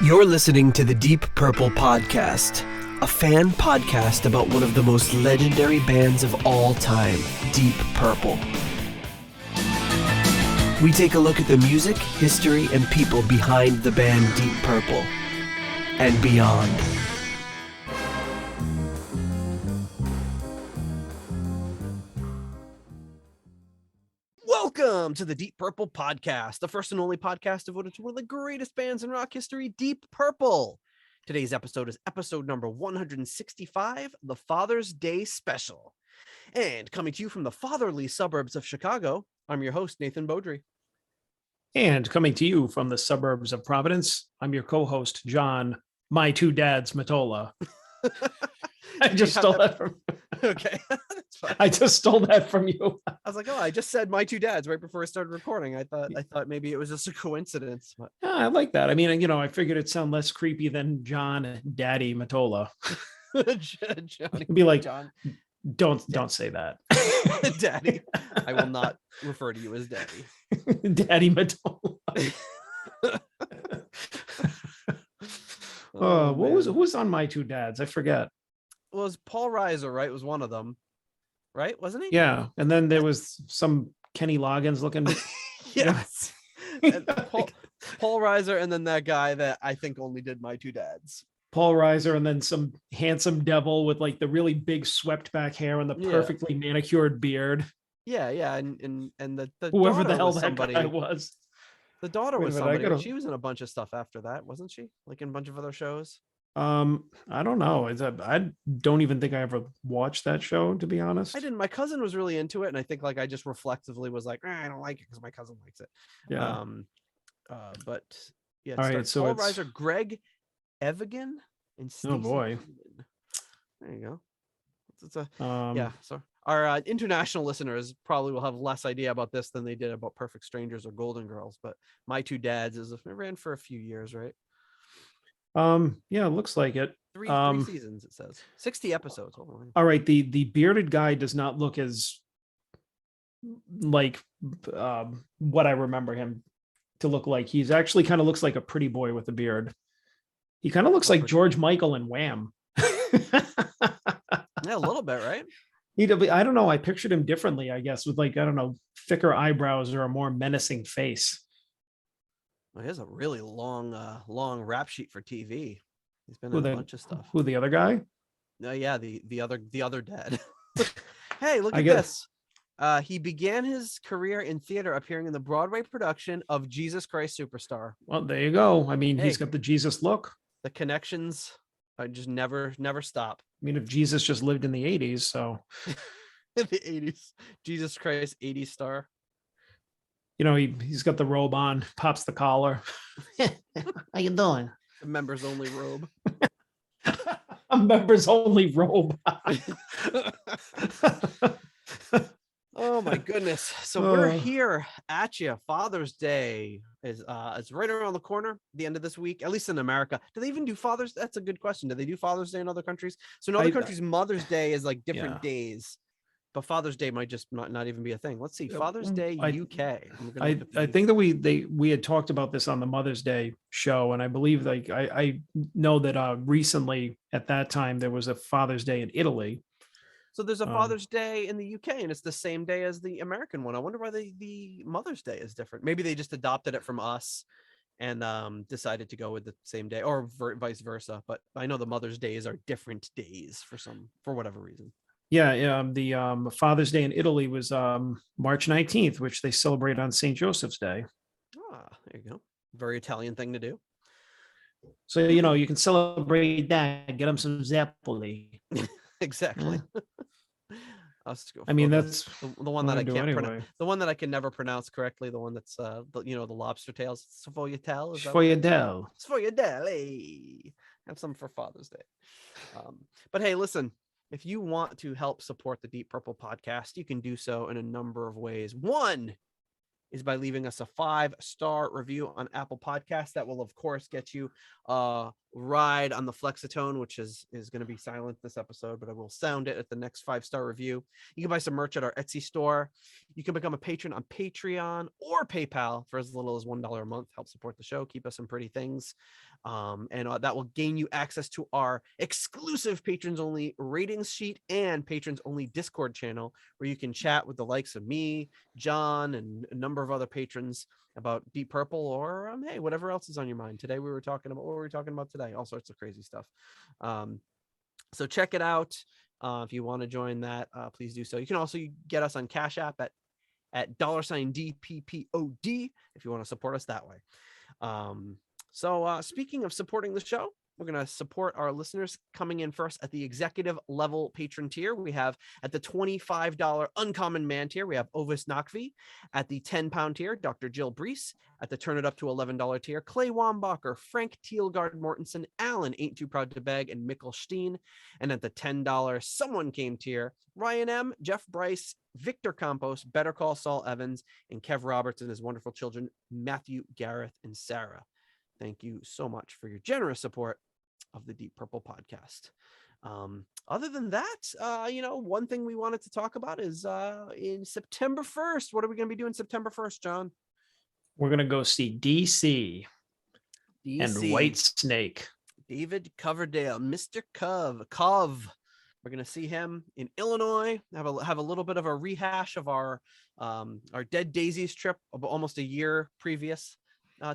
You're listening to the Deep Purple Podcast, a fan podcast about one of the most legendary bands of all time, Deep Purple. We take a look at the music, history, and people behind the band Deep Purple and beyond. Welcome to the Deep Purple Podcast, the first and only podcast devoted to one of the greatest bands in rock history, Deep Purple. Today's episode is episode number 165, the Father's Day Special. And coming to you from the fatherly suburbs of Chicago, I'm your host, Nathan Beaudry. And coming to you from the suburbs of Providence, I'm your co-host, John, my two dads, Matola. I just stole that from Okay, that's fine. I just stole that from you. I was like, oh, I just said my two dads right before I started recording. I thought maybe it was just a coincidence. But... Yeah, I like that. I mean, I figured it'd sound less creepy than John, Daddy, Matola. Johnny, Be like, John, don't say that. Daddy. I will not refer to you as Daddy. Daddy Matola. Who was on my two dads? I forget. It was Paul Reiser, right? Was one of them, right? Wasn't he? Yeah, and then there was some Kenny Loggins looking. Yes. And Paul Reiser, and then that guy that I think only did my two dads. Paul Reiser, and then some handsome devil with like the really big swept back hair and the perfectly manicured beard. Yeah, and the whoever the hell that guy was. The daughter was somebody. She was in a bunch of stuff after that, wasn't she? Like in a bunch of other shows. I don't know. I don't even think I ever watched that show, to be honest. I didn't. My cousin was really into it, and I think like I just reflexively was like, I don't like it because my cousin likes it. Yeah. But yeah. All right. So Paul Reiser, Greg Evigan, and Stacey. Oh boy. There you go. It's a yeah. So our international listeners probably will have less idea about this than they did about Perfect Strangers or Golden Girls. But My Two Dads it ran for a few years, right? Yeah, it looks like it. Three seasons, it says 60 episodes. All right, the bearded guy does not look as like what I remember him to look like. He's actually kind of looks like a pretty boy with a beard. He kind of looks like George Michael and Wham. Yeah, a little bit, right? I don't know. I pictured him differently, I guess, with like, I don't know, thicker eyebrows or a more menacing face. Well, he has a really long rap sheet for TV. He's been in a bunch of stuff. Who, the other guy? No, yeah, the other dad. Hey, look at this. He began his career in theater, appearing in the Broadway production of Jesus Christ Superstar. Well, there you go. I mean, he's got the Jesus look. The connections just never stop. I mean, if Jesus just lived in the 80s, so in the 80s, Jesus Christ 80s star. He's got the robe on, pops the collar. How you doing? A members only robe. A members only robe. Oh my goodness. So we're here at you. Father's Day is it's right around the corner, the end of this week, at least in America. Do they even do Father's? That's a good question. Do they do Father's Day in other countries? So in other countries, Mother's Day is like different days. But Father's Day might just not even be a thing. Let's see. Father's Day UK. I think that we had talked about this on the Mother's Day show, and I believe like I know that recently at that time there was a Father's Day in Italy. So there's a Father's Day in the UK, and it's the same day as the American one. I wonder why the Mother's Day is different. Maybe they just adopted it from us and decided to go with the same day, or vice versa. But I know the Mother's Days are different days for whatever reason. Yeah, the Father's Day in Italy was March 19th, which they celebrate on St. Joseph's Day. Ah, there you go. Very Italian thing to do. So, you can celebrate that, get them some Zeppoli. Exactly. I mean, that's the one that I can't pronounce. The one that I can never pronounce correctly. The one that's the lobster tails. Sfogliatelle. Sfogliatelle. Sfogliatelle. Hey. Have some for Father's Day. But hey, listen. If you want to help support the Deep Purple Podcast, you can do so in a number of ways. One is by leaving us a 5-star review on Apple Podcasts. That will, of course, get you ride on the Flexitone, which is going to be silent this episode, but I will sound it at the next 5-star review. You can buy some merch at our Etsy store. You can become a patron on Patreon or PayPal for as little as $1 a month. Help support the show. Keep us some pretty things. And that will gain you access to our exclusive patrons only ratings sheet and patrons only Discord channel, where you can chat with the likes of me, John, and a number of other patrons about Deep Purple or hey, whatever else is on your mind. Today we were talking about what were we talking about today? All sorts of crazy stuff. So check it out. If you want to join that, please do so. You can also get us on Cash App at $DPPOD if you want to support us that way. So speaking of supporting the show, we're going to support our listeners coming in first at the executive level patron tier. We have at the $25 uncommon man tier, we have Ovis Nakvi. At the £10 tier, Dr. Jill Brees. At the turn it up to $11 tier, Clay Wambacher, Frank Teelgard Mortensen, Alan Ain't Too Proud to Beg, and Mikkel Steen. And at the $10 someone came tier, Ryan M., Jeff Bryce, Victor Campos, Better Call Saul Evans, and Kev Roberts and his wonderful children, Matthew, Gareth, and Sarah. Thank you so much for your generous support of the Deep Purple podcast. Other than that, one thing we wanted to talk about is in September 1st. What are we going to be doing September 1st, John? We're going to go see DC and White Snake. David Coverdale, Mr. Cov. We're going to see him in Illinois. Have a little bit of a rehash of our Dead Daisies trip almost a year previous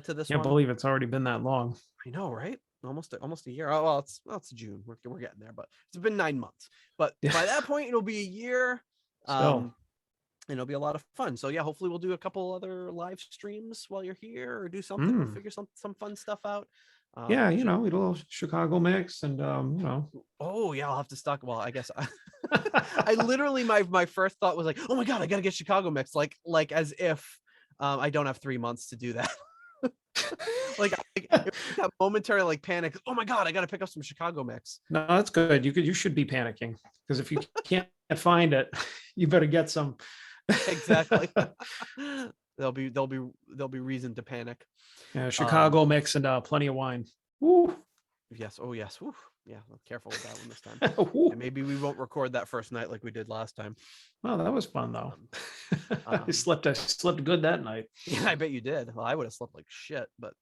to this. Can't believe it's already been that long. I know, right? Almost a year. Oh well, it's June. We're getting there, but it's been 9 months. But by that point, it'll be a year. And it'll be a lot of fun. So yeah, hopefully we'll do a couple other live streams while you're here, or do something. We'll figure some fun stuff out. A little Chicago mix, and Oh yeah, I'll have to stock. Well, I guess I literally my first thought was like, oh my god, I gotta get Chicago mix, like as if I don't have 3 months to do that. like that momentary panic. Oh my god, I gotta pick up some Chicago mix. No, that's good. You should be panicking, because if you can't find it, you better get some. Exactly. There'll be reason to panic. Yeah, Chicago mix and plenty of wine. Woo. Yes. Oh yes. Woo. Yeah, careful with that one this time. And maybe we won't record that first night like we did last time. Well, that was fun though. I slept good that night. Yeah, I bet you did. Well, I would have slept like shit, but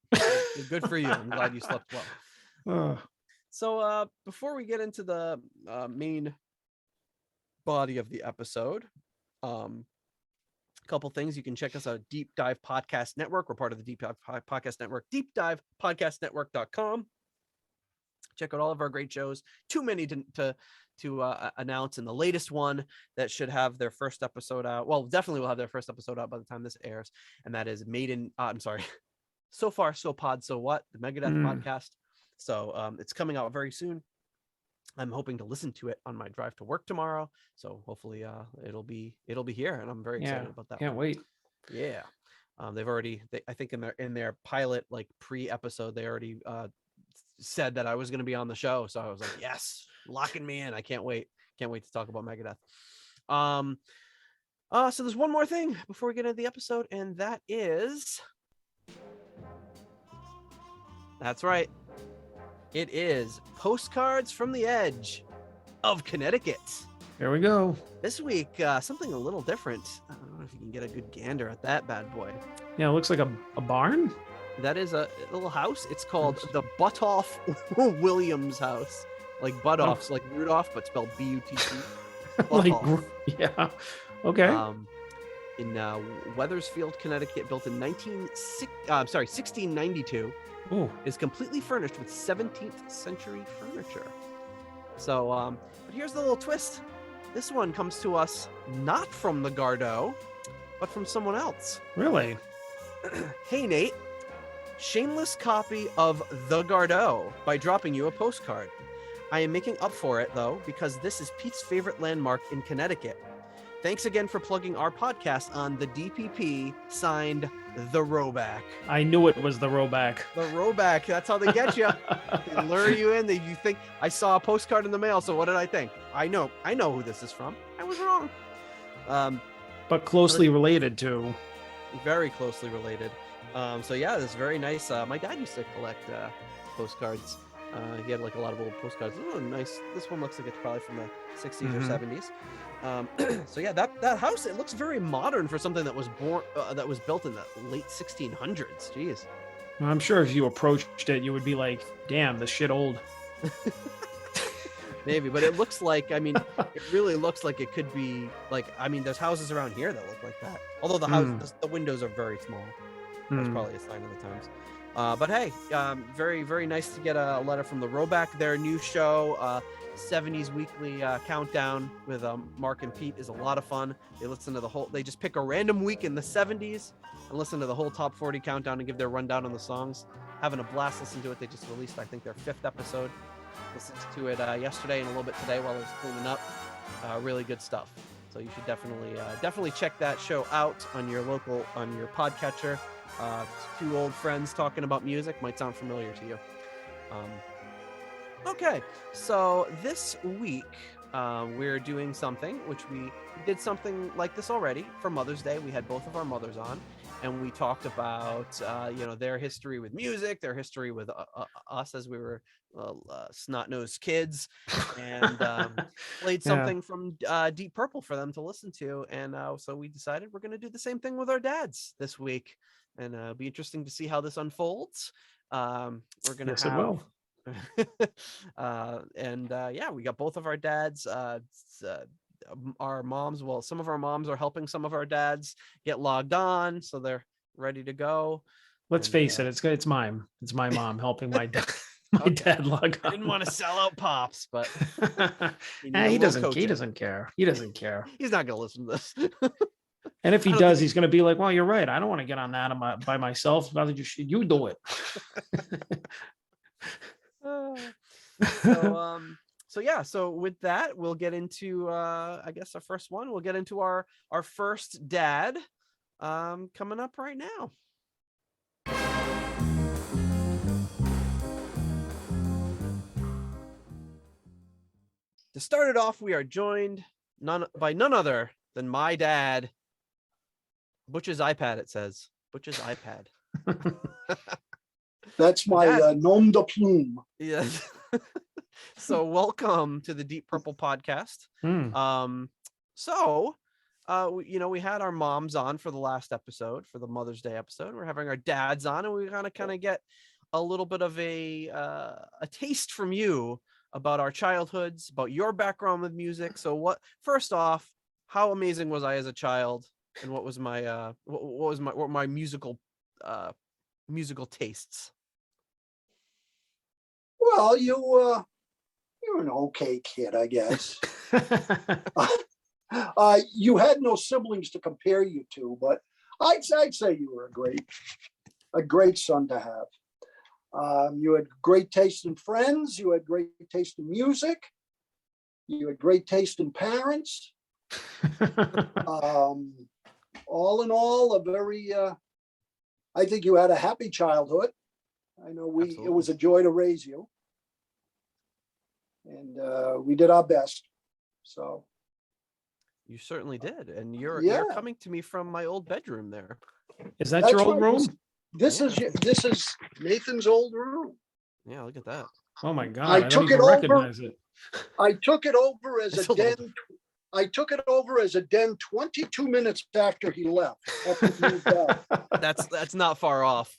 good for you. I'm glad you slept well. So before we get into the main body of the episode, a couple things. You can check us out at Deep Dive Podcast Network. We're part of the Deep Dive Podcast Network, deepdivepodcastnetwork.com. Check out all of our great shows. Too many to announce, and the latest one that should have their first episode out. Well, definitely will have their first episode out by the time this airs, and that is So Far, So Pod, So What, the Megadeth podcast. So it's coming out very soon. I'm hoping to listen to it on my drive to work tomorrow. So hopefully it'll be here, and I'm very excited about that. Can't wait. Yeah. They've already, I think in their pilot pre-episode, they already said that I was going to be on the show. So I was like, yes, locking me in. I can't wait. Can't wait to talk about Megadeth. So there's one more thing before we get into the episode, and that is, that's right. It is Postcards from the Edge of Connecticut. There we go. This week, something a little different. I don't know if you can get a good gander at that bad boy. Yeah, it looks like a barn. That is a little house. It's called the Butoff Williams house. Like Butoffs, like Rudolph, but spelled B-U-T-T. Yeah. Okay. In Wethersfield, Connecticut, built in 1692. Ooh. Is completely furnished with 17th century furniture. So, but here's the little twist. This one comes to us not from the Gardeau, but from someone else. Really? Hey, Nate. Shameless copy of The Gardeau by dropping you a postcard. I am making up for it, though, because this is Pete's favorite landmark in Connecticut. Thanks again for plugging our podcast on the DPP, signed The Roback. I knew it was The Roback. The Roback. That's how they get you. They lure you in. You think, I saw a postcard in the mail, so what did I think? I know who this is from. I was wrong. But closely related to. Very closely related. So yeah, this is very nice. My dad used to collect postcards. He had like a lot of old postcards. Oh, nice. This one looks like it's probably from the 60s or Mhm. 70s. So yeah, that house, it looks very modern for something that was built in the late 1600s. Jeez. I'm sure if you approached it, you would be like, "Damn, this shit old." Maybe, but it looks like, I mean, it really looks like it could be like, I mean, there's houses around here that look like that. Although the windows are very small. That's probably a sign of the times. But hey, very, very nice to get a letter from the Roback. Their new show, 70s Weekly Countdown with Mark and Pete, is a lot of fun. They just pick a random week in the 70s and listen to the whole top 40 countdown and give their rundown on the songs. Having a blast listening to it. They just released, I think, their 5th episode. Listened to it yesterday and a little bit today while I was cleaning up. Really good stuff. So you should definitely check that show out on your podcatcher. Two old friends talking about music might sound familiar to you. Okay, so this week we're doing something which we did something like this already for Mother's Day. We had both of our mothers on, and we talked about their history with music, their history with us as we were snot-nosed kids, and played something from Deep Purple for them to listen to. And so we decided we're going to do the same thing with our dads this week, and it'll be interesting to see how this unfolds. We're going to Yes, it will. We got both of our dads. Our moms, well, some of our moms are helping some of our dads get logged on, so they're ready to go. Let's face it, it's my mom helping my dad. Dad log on. I didn't want to sell out Pops, but he doesn't care. He doesn't care. He's not gonna listen to this. And if he does, he's gonna be like, well, you're right, I don't want to get on that by myself. Rather you do it. So with that, we'll get into I guess our first one. We'll get into our first dad coming up right now. To start it off, we are joined by none other than my dad. Butch's iPad, it says. Butch's iPad. That's my nom de plume. Yes. So welcome to the Deep Purple podcast. We had our moms on for the last episode, for the Mother's Day episode. We're having our dads on, and we kind of get a little bit of a taste from you about our childhoods, about your background with music. So first off, how amazing was I as a child, and what was my what were my musical tastes? Well, you're an okay kid, I guess. You had no siblings to compare you to, but I'd say you were a great son to have. You had great taste in friends. You had great taste in music. You had great taste in parents. All in all, I think you had a happy childhood. I know it was a joy to raise you. And we did our best. So. You certainly did. And you're coming to me from my old bedroom there. Is that your old room? This is Nathan's old room. Yeah, look at that. Oh my God! I don't even recognize it. I took it over as a den. I took it over as a den 22 minutes after he left. That's not far off.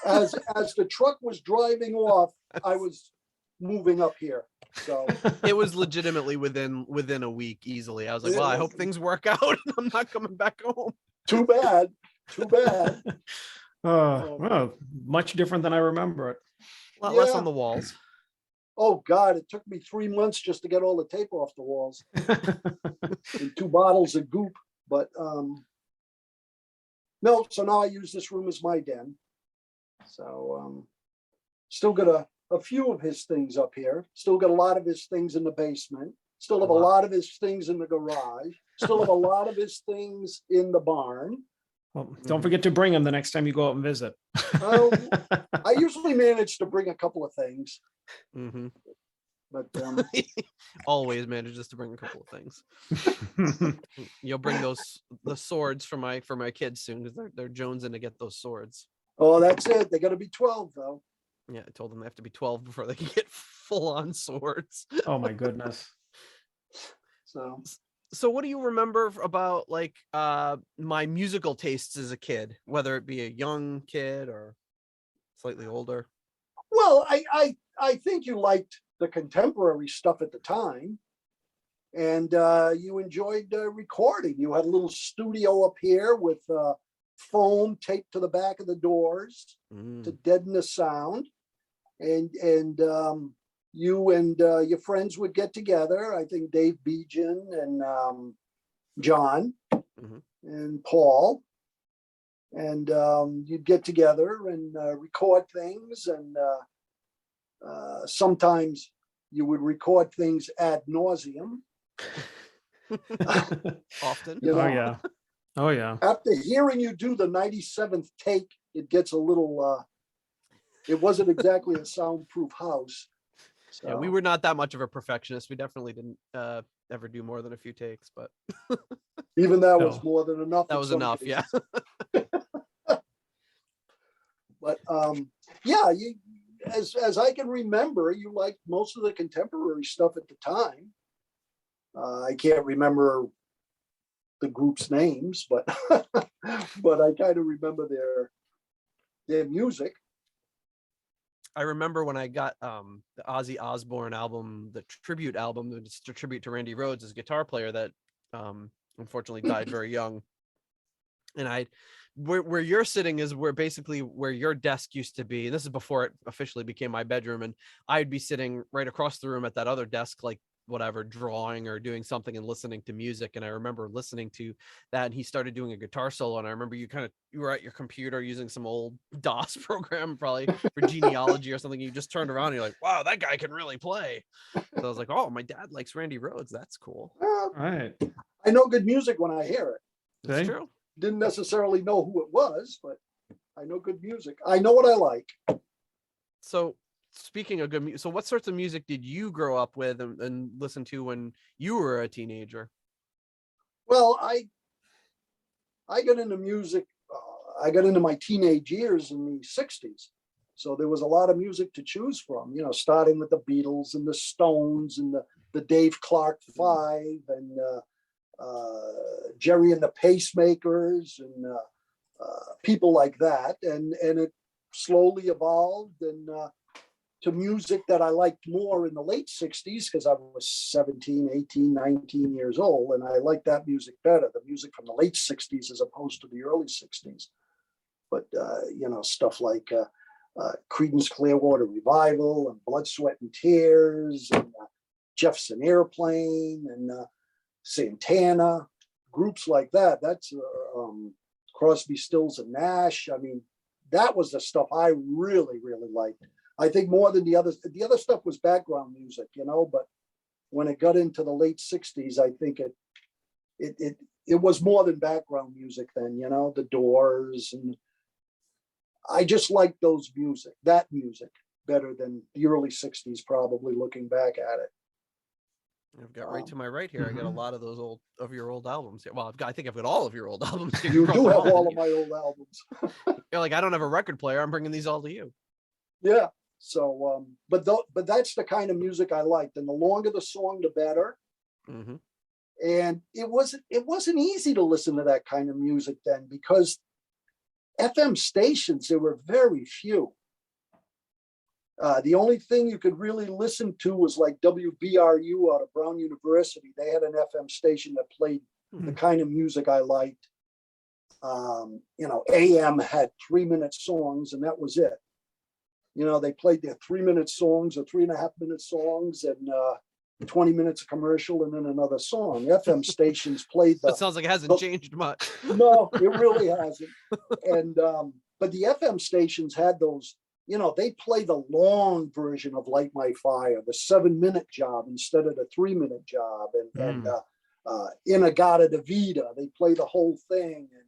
As the truck was driving off, I was moving up here. So it was legitimately within a week easily. I was like, well, I hope things work out, and I'm not coming back home. Too bad. Well, much different than I remember it. A lot less on the walls. Oh God, it took me 3 months just to get all the tape off the walls. And 2 bottles of goop. But no, so now I use this room as my den. So still got a few of his things up here. Still got a lot of his things in the basement. Still have a lot of his things in the garage. Still have a lot of his things in the barn. Well, don't forget to bring him the next time you go out and visit. I usually manage to bring a couple of things. Mm-hmm. But always manages to bring a couple of things. You'll bring the swords for my kids soon, because they're jonesing to get those swords. Oh, that's it. They got to be 12 though. Yeah, I told them they have to be 12 before they can get full on swords. Oh my goodness. So So what do you remember about like my musical tastes as a kid, whether it be a young kid or slightly older? well, I think you liked the contemporary stuff at the time, and you enjoyed recording. You had a little studio up here with foam taped to the back of the doors to deaden the sound, and you and your friends would get together. I think Dave Bejan and John and Paul, and you'd get together and record things, and sometimes you would record things ad nauseum. Often. You know, Oh yeah. Oh yeah. after hearing you do the 97th take, it gets a little, it wasn't exactly a soundproof house. So, Yeah, we were not that much of a perfectionist. We definitely didn't ever do more than a few takes, but even that was No. more than enough. that in was some enough. cases. Yeah. But yeah, you, as I can remember, you liked most of the contemporary stuff at the time. I can't remember the group's names, but but I kind of remember their music. I remember when I got the Ozzy Osbourne album, the tribute album, the tribute to Randy Rhoads as guitar player that unfortunately died very young. And where you're sitting is where basically where your desk used to be. And this is before it officially became my bedroom. And I'd be sitting right across the room at that other desk, like whatever, drawing or doing something and listening to music. And I remember listening to that, and he started doing a guitar solo. And I remember you were at your computer using some old DOS program, probably for genealogy or something. You just turned around and you're like, wow, that guy can really play. So I was like, oh, my dad likes Randy Rhoads. That's cool. All right. I know good music when I hear it. That's Okay. true. Didn't necessarily know who it was, but I know good music. I know what I like. So speaking of good music, so what sorts of music did you grow up with and listen to when you were a teenager? Well, I got into music. I got into my teenage years in the 60s. So there was a lot of music to choose from, you know, starting with the Beatles and the Stones and the Dave Clark Five and Jerry and the Pacemakers and people like that. And it slowly evolved and to music that I liked more in the late 60s because I was 17, 18, 19 years old. And I liked that music better, the music from the late 60s as opposed to the early 60s. But, you know, stuff like Creedence Clearwater Revival and Blood, Sweat and Tears and Jefferson Airplane and Santana, groups like that. That's Crosby, Stills and Nash. I mean, that was the stuff I really, really liked. I think more than the others. The other stuff was background music, you know, but when it got into the late 60s, I think it was more than background music then, you know, the Doors. And I just liked that music better than the early 60s, probably looking back at it. I've got right to my right here. I got a lot of those your old albums here. Well, I think I've got all of your old albums here. You do have all of my old albums. You're like, I don't have a record player. I'm bringing these all to you. Yeah. So, but that's the kind of music I liked, and the longer the song, the better. Mm-hmm. And it wasn't easy to listen to that kind of music then because FM stations, there were very few. The only thing you could really listen to was like WBRU out of Brown University. They had an FM station that played the kind of music I liked. You know, AM had 3-minute songs, and that was it. You know, they played their 3-minute songs or 3.5-minute songs and 20 minutes of commercial and then another song. FM stations played That sounds like it hasn't changed much. No, it really hasn't. And but the FM stations had those, you know, they play the long version of Light My Fire, the 7-minute job instead of the 3-minute job, and Inagata de Vida, they play the whole thing, and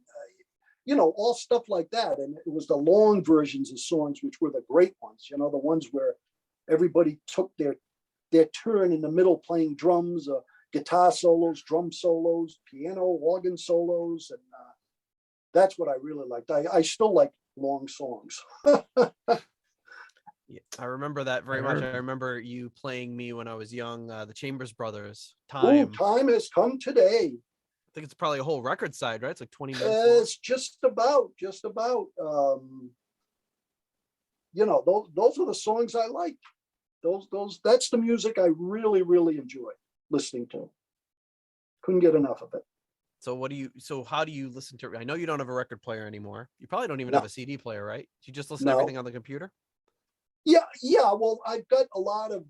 you know, all stuff like that. And it was the long versions of songs which were the great ones, you know, the ones where everybody took their turn in the middle playing drums, guitar solos, drum solos, piano, organ solos, and that's what I really liked. I still like long songs. Yeah, I remember that very much. I remember you playing me when I was young. The Chambers Brothers, Oh, Time. time has come today. I think it's probably a whole record side, right? It's like 20 minutes long. It's just about. Those are the songs I like. That's the music I really, really enjoy listening to. Couldn't get enough of it. So how do you listen to it? I know you don't have a record player anymore. You probably don't even No. have a CD player, right? You just listen to No. everything on the computer? Yeah. Well, I've got a lot of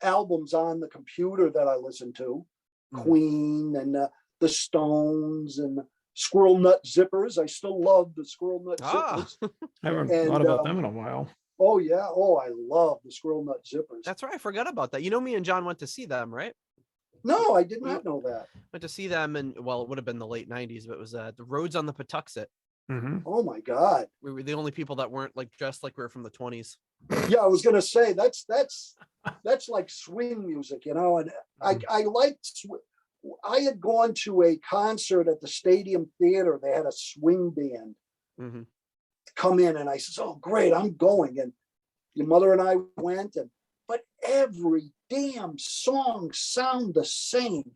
albums on the computer that I listen to. Queen and the Stones and Squirrel Nut Zippers. I still love the Squirrel Nut Zippers. I haven't thought about them in a while. Oh yeah. Oh, I love the Squirrel Nut Zippers. That's right. I forgot about that. You know, me and John went to see them, right? No, I did not know that. Went to see them, and well, it would have been the late 90s, but it was the Roads on the Patuxent. Oh my God. We were the only people that weren't like dressed like we were from the 20s. Yeah, I was gonna say that's like swing music, and I liked. I had gone to a concert at the Stadium Theater. They had a swing band come in, and I said, "Oh, great, I'm going." And your mother and I went, but every damn song sound the same.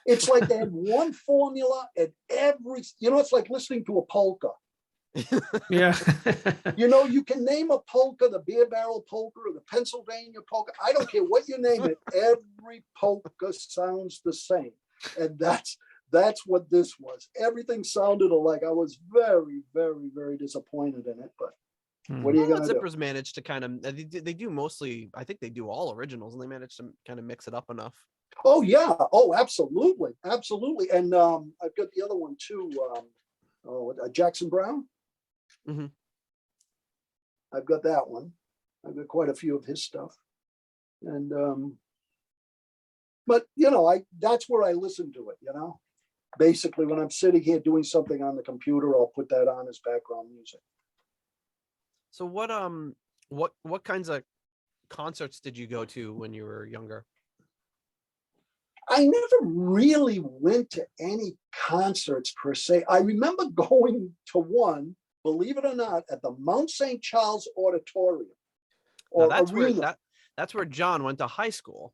It's like they had one formula, and it's like listening to a polka. Yeah. You can name a polka, the beer barrel polka or the Pennsylvania polka. I don't care what you name it. Every polka sounds the same. And that's what this was. Everything sounded alike. I was very, very, very disappointed in it. But what are you going to do? Zippers managed to kind of, they do mostly, I think they do all originals, and they managed to kind of mix it up enough. Oh, yeah. Oh, absolutely. Absolutely. And I've got the other one too. Jackson Brown. I've got that one. I've got quite a few of his stuff. And but that's where I listen to it, basically when I'm sitting here doing something on the computer, I'll put that on as background music. So what kinds of concerts did you go to when you were younger? I never really went to any concerts per se. I remember going to one, believe it or not, at the Mount St. Charles Auditorium. Now that's where John went to high school.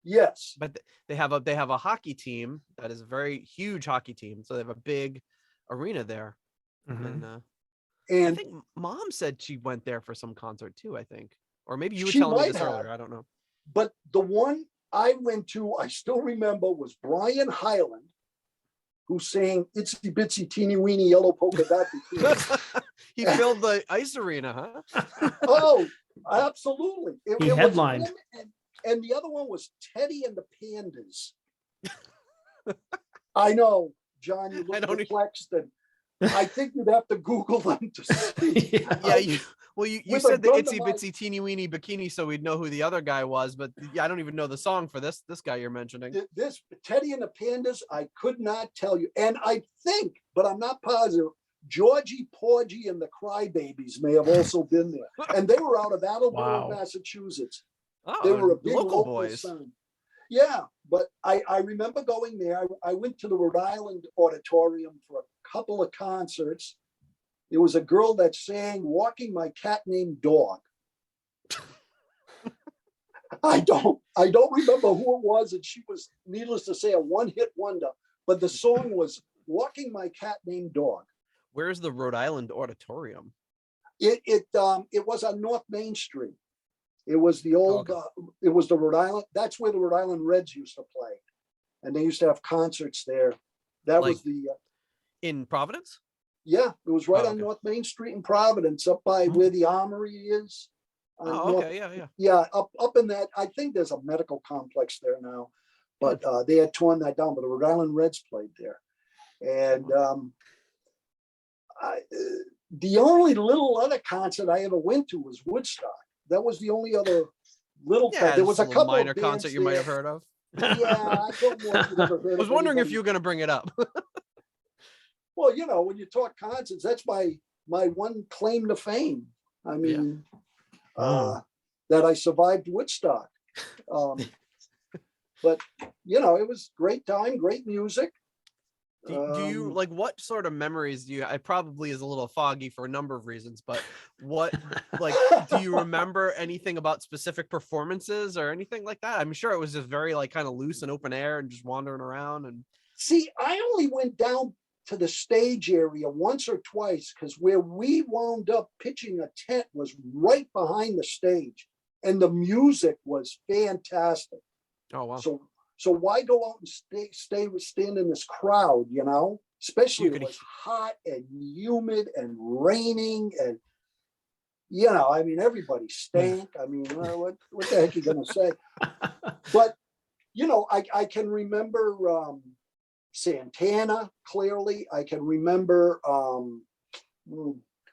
Yes. But they have a hockey team that is a very huge hockey team. So they have a big arena there. And I think Mom said she went there for some concert too, I think. Or maybe you were telling me this earlier. I don't know. But the one I went to, I still remember, was Brian Hyland, who sang Itsy Bitsy Teeny Weeny Yellow Polka Dot Bikini. He filled the ice arena, huh? Oh, absolutely. He headlined. And the other one was Teddy and the Pandas. I know, John, you look perplexed, and I think you'd have to Google them to see. You said the Itsy Bitsy Teeny Weeny Bikini, so we'd know who the other guy was, but I don't even know the song for this guy you're mentioning. This Teddy and the Pandas, I could not tell you. And I think, but I'm not positive, Georgie Porgy and the Crybabies may have also been there. And they were out of Attleboro, Massachusetts. Oh, they were a big local boys. Son. Yeah, but I remember going there. I went to the Rhode Island Auditorium for a couple of concerts. There was a girl that sang Walking My Cat Named Dog. I don't remember who it was, and she was, needless to say, a one-hit wonder. But the song was Walking My Cat Named Dog. Where's the Rhode Island Auditorium? It was on North Main Street. It was the old, it was the Rhode Island. That's where the Rhode Island Reds used to play. And they used to have concerts there. That was the... in Providence? Yeah, it was right on North Main Street in Providence, up by where the Armory is. Yeah, up in that. I think there's a medical complex there now. But they had torn that down, but the Rhode Island Reds played there. And the only little other concert I ever went to was Woodstock. That was the only other little. There was a couple minor of concert you might have heard of. Yeah, I don't know if you've ever heard. I was wondering if you were going to bring it up. Well, when you talk concerts, that's my one claim to fame. I mean, that I survived Woodstock. But it was great time, great music. Do you like, what sort of memories do you, it probably is a little foggy for a number of reasons, but what, like, do you remember anything about specific performances or anything like that? I'm sure it was just very like kind of loose and open air and just wandering around. And See, I only went down to the stage area once or twice because where we wound up pitching a tent was right behind the stage, and the music was fantastic. oh wow, So why go out and stand in this crowd, you know? Especially you it could, was hot and humid and raining, and you know, I mean, everybody stank. I mean, what the heck are you gonna say? But you know, I can remember Santana clearly. I can remember oh,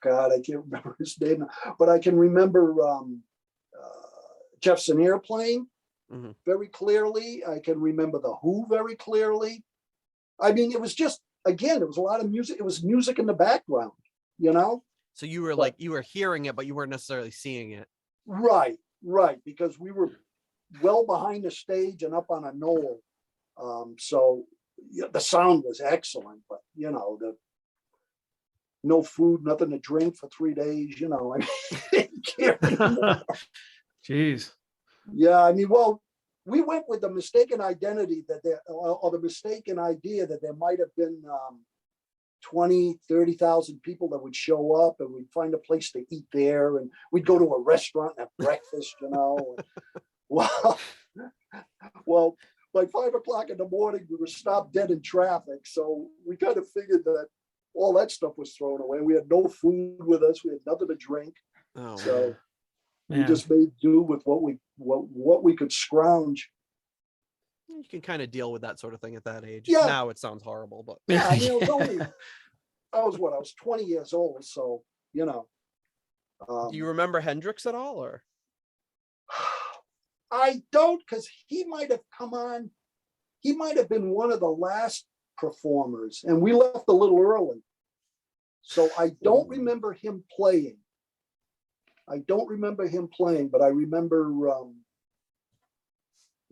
God, I can't remember his name, but I can remember Jeff Sanier playing very clearly. I can remember the Who very clearly. I mean, it was just, again, it was a lot of music. It was music in the background, you know? so you were But- like, you were hearing it, but you weren't necessarily seeing it. Right, because we were well behind the stage and up on a knoll. So yeah, the sound was excellent, but you know, no food, nothing to drink for 3 days, you know. I mean, Jeez. yeah, I mean, well, we went with the mistaken identity that there, or the mistaken idea that there might have been 20, 30,000 people that would show up, and we'd find a place to eat there, and we'd go to a restaurant and have breakfast, you know. Well, well, by 5 o'clock in the morning, we were stopped dead in traffic. So we kind of figured that all that stuff was thrown away. We had no food with us. We had nothing to drink. Oh, So we Man. just made do with what we could scrounge. you can kind of deal with that sort of thing at that age. Yeah. Now it sounds horrible, but Yeah, I mean, it was only, I was 20 years old. So, you know. do you remember Hendrix at all, or? I don't, because he might have come on. He might have been one of the last performers, and we left a little early. So I don't remember him playing. But I remember,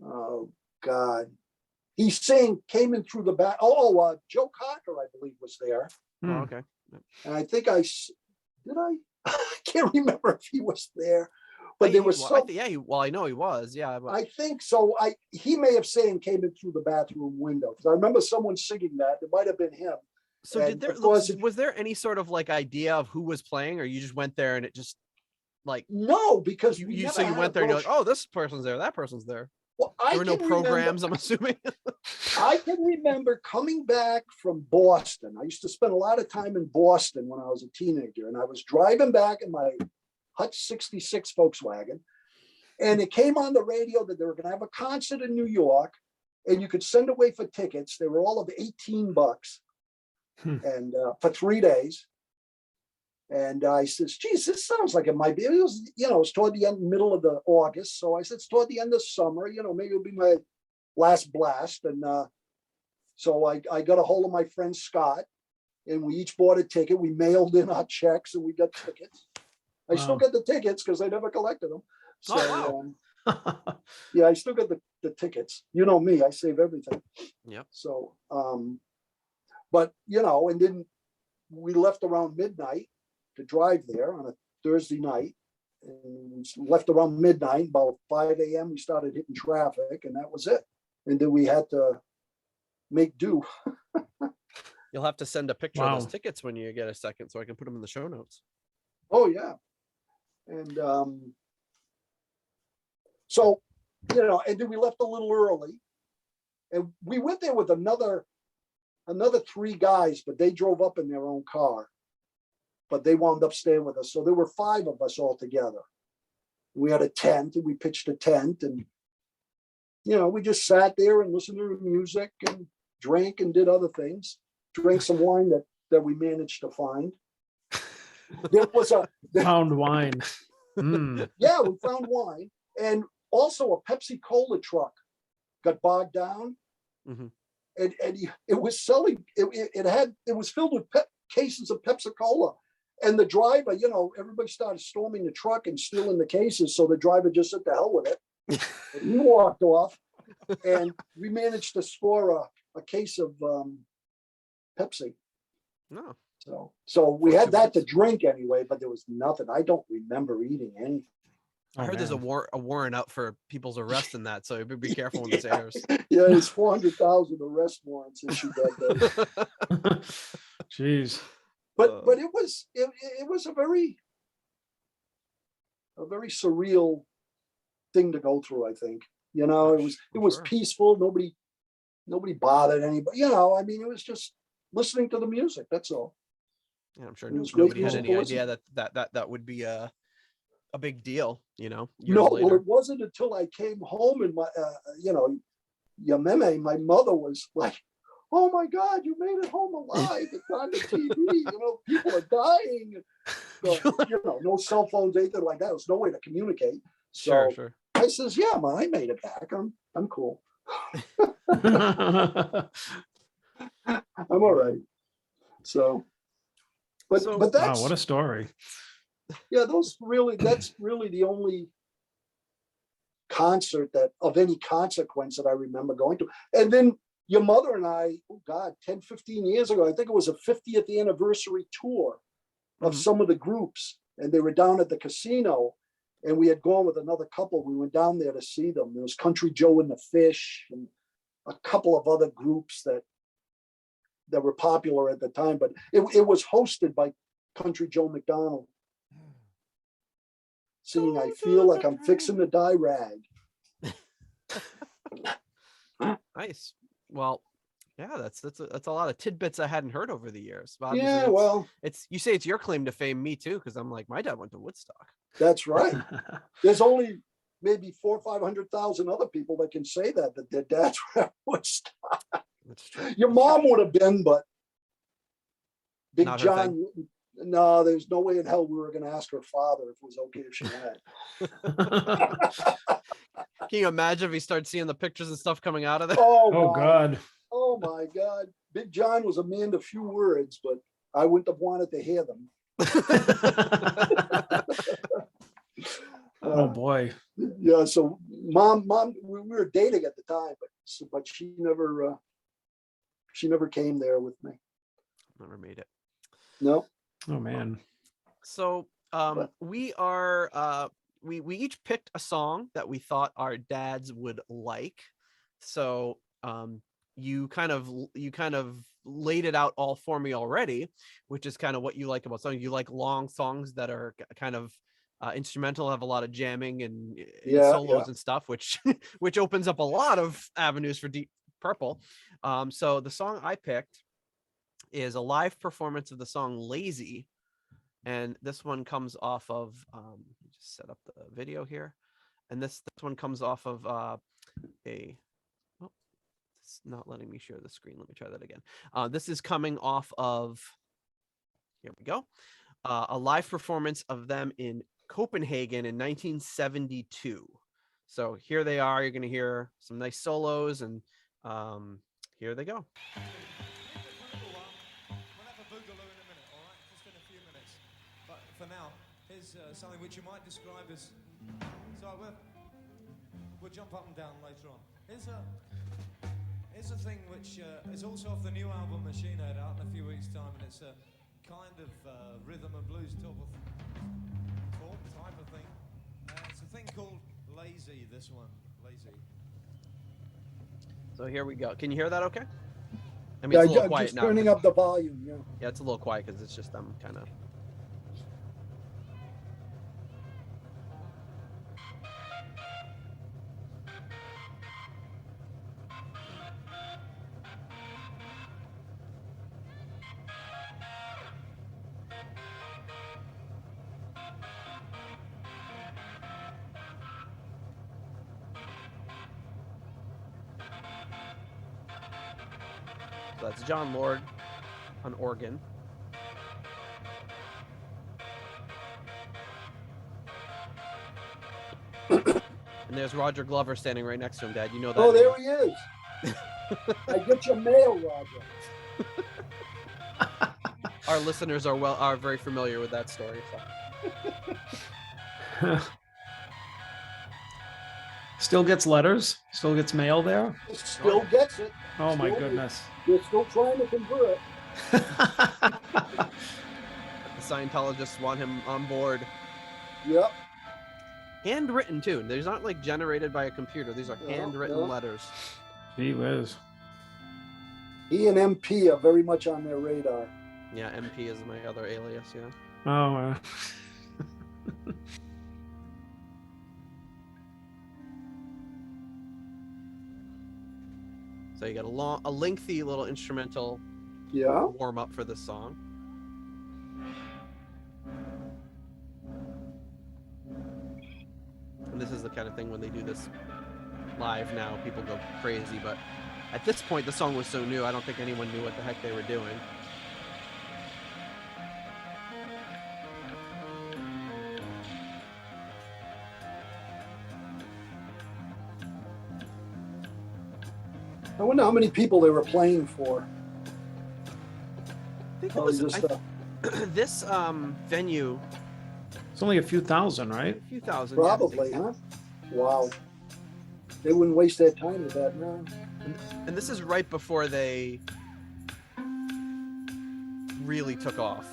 oh God, he came in through the back. Joe Cocker, I believe, was there. Oh, okay. And I think I can't remember if he was there, but there was some. I know he was. Yeah, but I think so. He may have came in through the bathroom window, because I remember someone singing that. It might have been him. so And did of course, was there any sort of like idea of who was playing, or you just went there and it just like no, because you we never so you had went a there and you're like, brochure. oh, this person's there, that person's there. Well, There were no programs, I'm assuming. I can remember coming back from Boston. I used to spend a lot of time in Boston when I was a teenager, and I was driving back in my Hutch 66 Volkswagen, and it came on the radio that they were going to have a concert in New York, and you could send away for tickets. They were all of $18, and for 3 days. And I says, geez, this sounds like it might be. It was, you know, it's toward the middle of the August. So I said, it's toward the end of summer, you know, maybe it'll be my last blast. And so I got a hold of my friend Scott, and we each bought a ticket. We mailed in our checks and we got tickets. I still got the tickets because I never collected them. So yeah, I still got the tickets. You know me, I save everything. Yep. So, but you know, and then we left around midnight to drive there on a Thursday night, and we left around midnight. About 5 a.m. we started hitting traffic, and that was it. And then we had to make do. You'll have to send a picture of those Wow. tickets when you get a second, so I can put them in the show notes. Oh yeah. And so, you know, and then we left a little early, and we went there with another 3 guys, but they drove up in their own car, but they wound up staying with us. So there were 5 of us all together. We had a tent, and we pitched a tent, and, you know, we just sat there and listened to the music and drank and did other things, drank some wine that we managed to find. There was Pound wine. Mm. yeah, we found wine, and also a Pepsi Cola truck got bogged down. Mhm. And it was selling, it was filled with cases of Pepsi Cola. And the driver, you know, everybody started storming the truck and stealing the cases. So the driver just said, to hell with it. And he walked off, and we managed to score a case of Pepsi. No. So we had that to drink anyway, but there was nothing. I don't remember eating anything. I heard there's a warrant out for people's arrest in that, so be careful when this airs. Yeah, there's 400,000 arrest warrants issued that day. Jeez. But it was a very surreal thing to go through. I think, you know, it was peaceful. Nobody bothered anybody. You know, I mean, it was just listening to the music. That's all. Yeah, I'm sure nobody had any idea that would be a big deal, you know. No, later. Well, it wasn't until I came home and my, you know, Yameme, my mother was like, "Oh my God, you made it home alive! It's on the TV. You know, people are dying." So, you know, no cell phones, anything like that. There's no way to communicate. So sure. I says, "Yeah, Ma, I made it back. I'm cool. I'm all right." So, but that's wow, what a story. Yeah, that's really the only concert that of any consequence that I remember going to. And then your mother and I, oh God, 10, 15 years ago, I think it was a 50th anniversary tour of some of the groups. And they were down at the casino and we had gone with another couple. We went down there to see them. There was Country Joe and the Fish and a couple of other groups that were popular at the time, but it was hosted by Country Joe McDonald. Singing, "I feel like I'm fixing to die rag." Nice. Well, yeah, that's a lot of tidbits I hadn't heard over the years. But yeah, well, it's you say it's your claim to fame, me too, because I'm like, my dad went to Woodstock. That's right. There's only maybe 400,000 or 500,000 other people that can say that their dads were at Woodstock. That's true. Your mom would have been, but Big Not John. No, there's no way in hell we were going to ask her father if it was okay if she went. Can you imagine if he started seeing the pictures and stuff coming out of there? Oh God. Oh my God. Big John was a man of few words, but I wouldn't have wanted to hear them. Oh boy. Yeah. So mom, we were dating at the time, but she never came there with me. Never made it. No. Oh man. So we each picked a song that we thought our dads would like. So you kind of laid it out all for me already, which is kind of what you like about songs. You like long songs that are kind of instrumental, have a lot of jamming and solos and stuff, which opens up a lot of avenues for Deep Purple. So the song I picked is a live performance of the song Lazy. And this one comes off of, just set up the video here. And this one comes off of it's not letting me share the screen. Let me try that again. This is coming off of, here we go, a live performance of them in Copenhagen in 1972. So here they are. You're going to hear some nice solos, and here they go. For now, here's something which you might describe as, so we'll jump up and down later on. Here's a thing which is also off the new album Machine Head, out in a few weeks' time, and it's a kind of rhythm and blues type of thing. It's a thing called Lazy, this one, Lazy. So here we go. Can you hear that okay? I mean, it's a little quiet just now. Turning up the volume, yeah. Yeah, it's a little quiet because it's just them kind of. So that's John Lord on organ. And there's Roger Glover standing right next to him, Dad. You know that. Oh, there he is. I get your mail, Roger. Our listeners are very familiar with that story. So. Still gets letters, still gets mail there. Still gets it. Oh my goodness. They're still trying to convert. The Scientologists want him on board. Yep. Handwritten too. These aren't like generated by a computer. These are handwritten letters. Gee whiz. He and MP are very much on their radar. Yeah, MP is my other alias. Yeah. Oh. So you got a lengthy little instrumental warm up for this song. And this is the kind of thing when they do this live now, people go crazy. But at this point, the song was so new, I don't think anyone knew what the heck they were doing. I wonder how many people they were playing for. I think it was this venue. It's only a few thousand, right? A few thousand. Probably, huh? Wow. They wouldn't waste their time with that, no. And this is right before they really took off.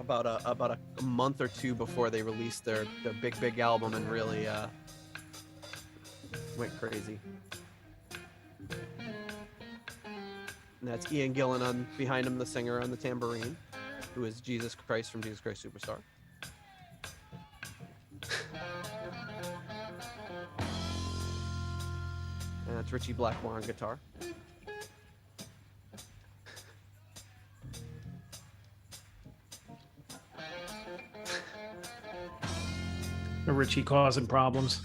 About a month or two before they released their big album and really went crazy. And that's Ian Gillan behind him, the singer on the tambourine, who is Jesus Christ from Jesus Christ Superstar. And that's Ritchie Blackmore on guitar. Ritchie causing problems.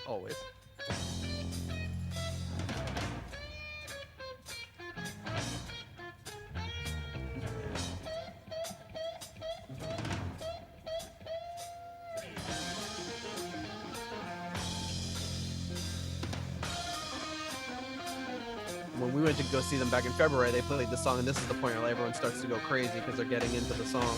Always. When we went to go see them back in February, they played the song, and this is the point where everyone starts to go crazy because they're getting into the song.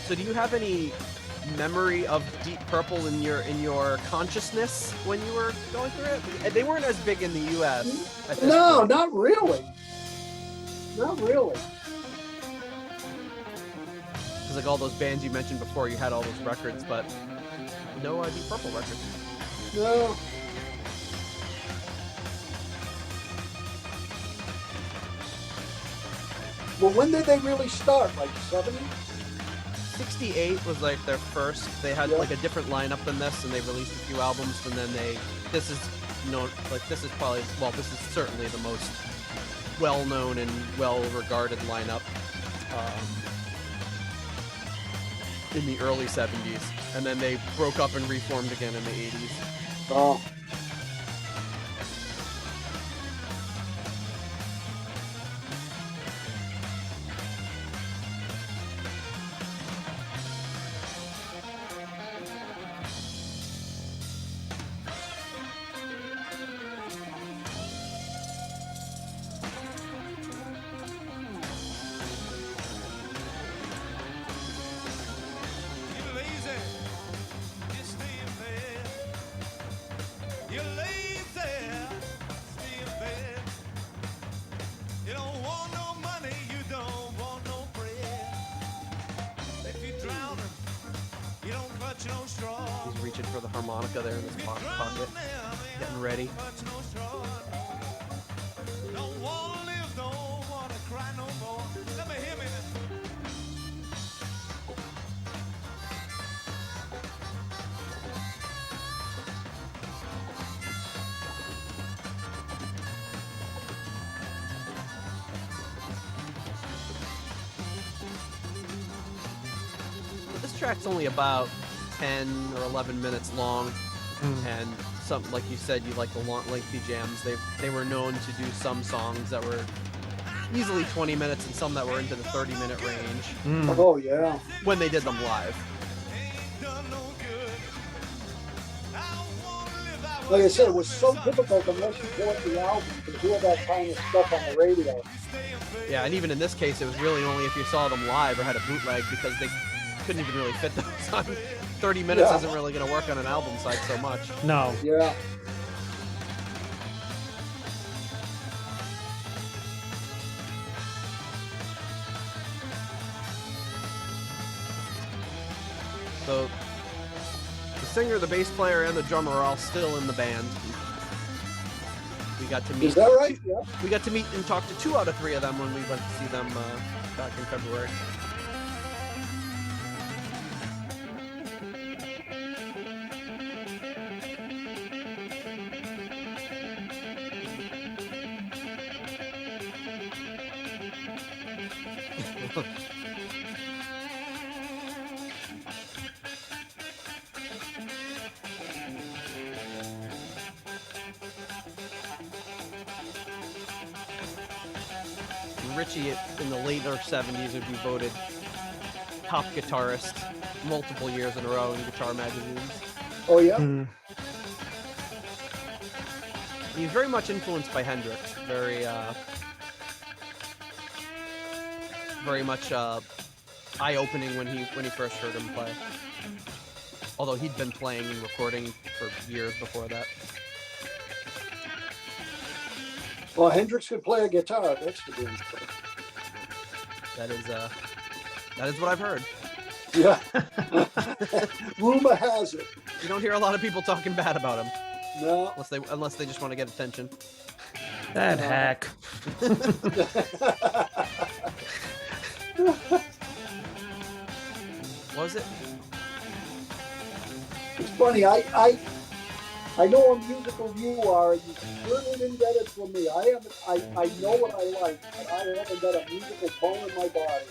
So do you have any memory of Deep Purple in your consciousness when you were going through it? They weren't as big in the U.S. at this point. Not really. Not really. Because like all those bands you mentioned before, you had all those records, but no Deep Purple records. No. Well, when did they really start? Like 70s? 68 was like their first. They had like a different lineup than this, and they released a few albums, and then this is certainly the most well-known and well-regarded lineup in the early 70s, and then they broke up and reformed again in the 80s. Oh. He's reaching for the harmonica there in his pocket, getting ready. This track's only about 10 or 11 minutes long. And some, like you said, you like the long, lengthy jams. They were known to do some songs that were easily 20 minutes and some that were into the 30-minute range. Oh yeah. When they did them live. Like I said, it was so difficult unless you bought the album to hear that kind of stuff on the radio. Yeah, and even in this case, it was really only if you saw them live or had a bootleg, because they couldn't even really fit those on. 30 minutes isn't really going to work on an album side so much. No. Yeah. So the singer, the bass player, and the drummer are all still in the band. We got to meet. Is that right? Yeah. We got to meet and talk to 2 out of 3 of them when we went to see them back in February. Ritchie in the later 70s would be voted top guitarist multiple years in a row in guitar magazines. Oh yeah. He was very much influenced by Hendrix. Very much eye-opening when he first heard him play. Although he'd been playing and recording for years before that. Well, Hendrix could play a guitar. That's the damn thing. That is what I've heard. Yeah. Rumor has it. You don't hear a lot of people talking bad about him. No. Unless they just want to get attention. That hack. What was it? It's funny. I know how musical you are. You certainly didn't get it from me. I know what I like, but I haven't got a musical bone in my body.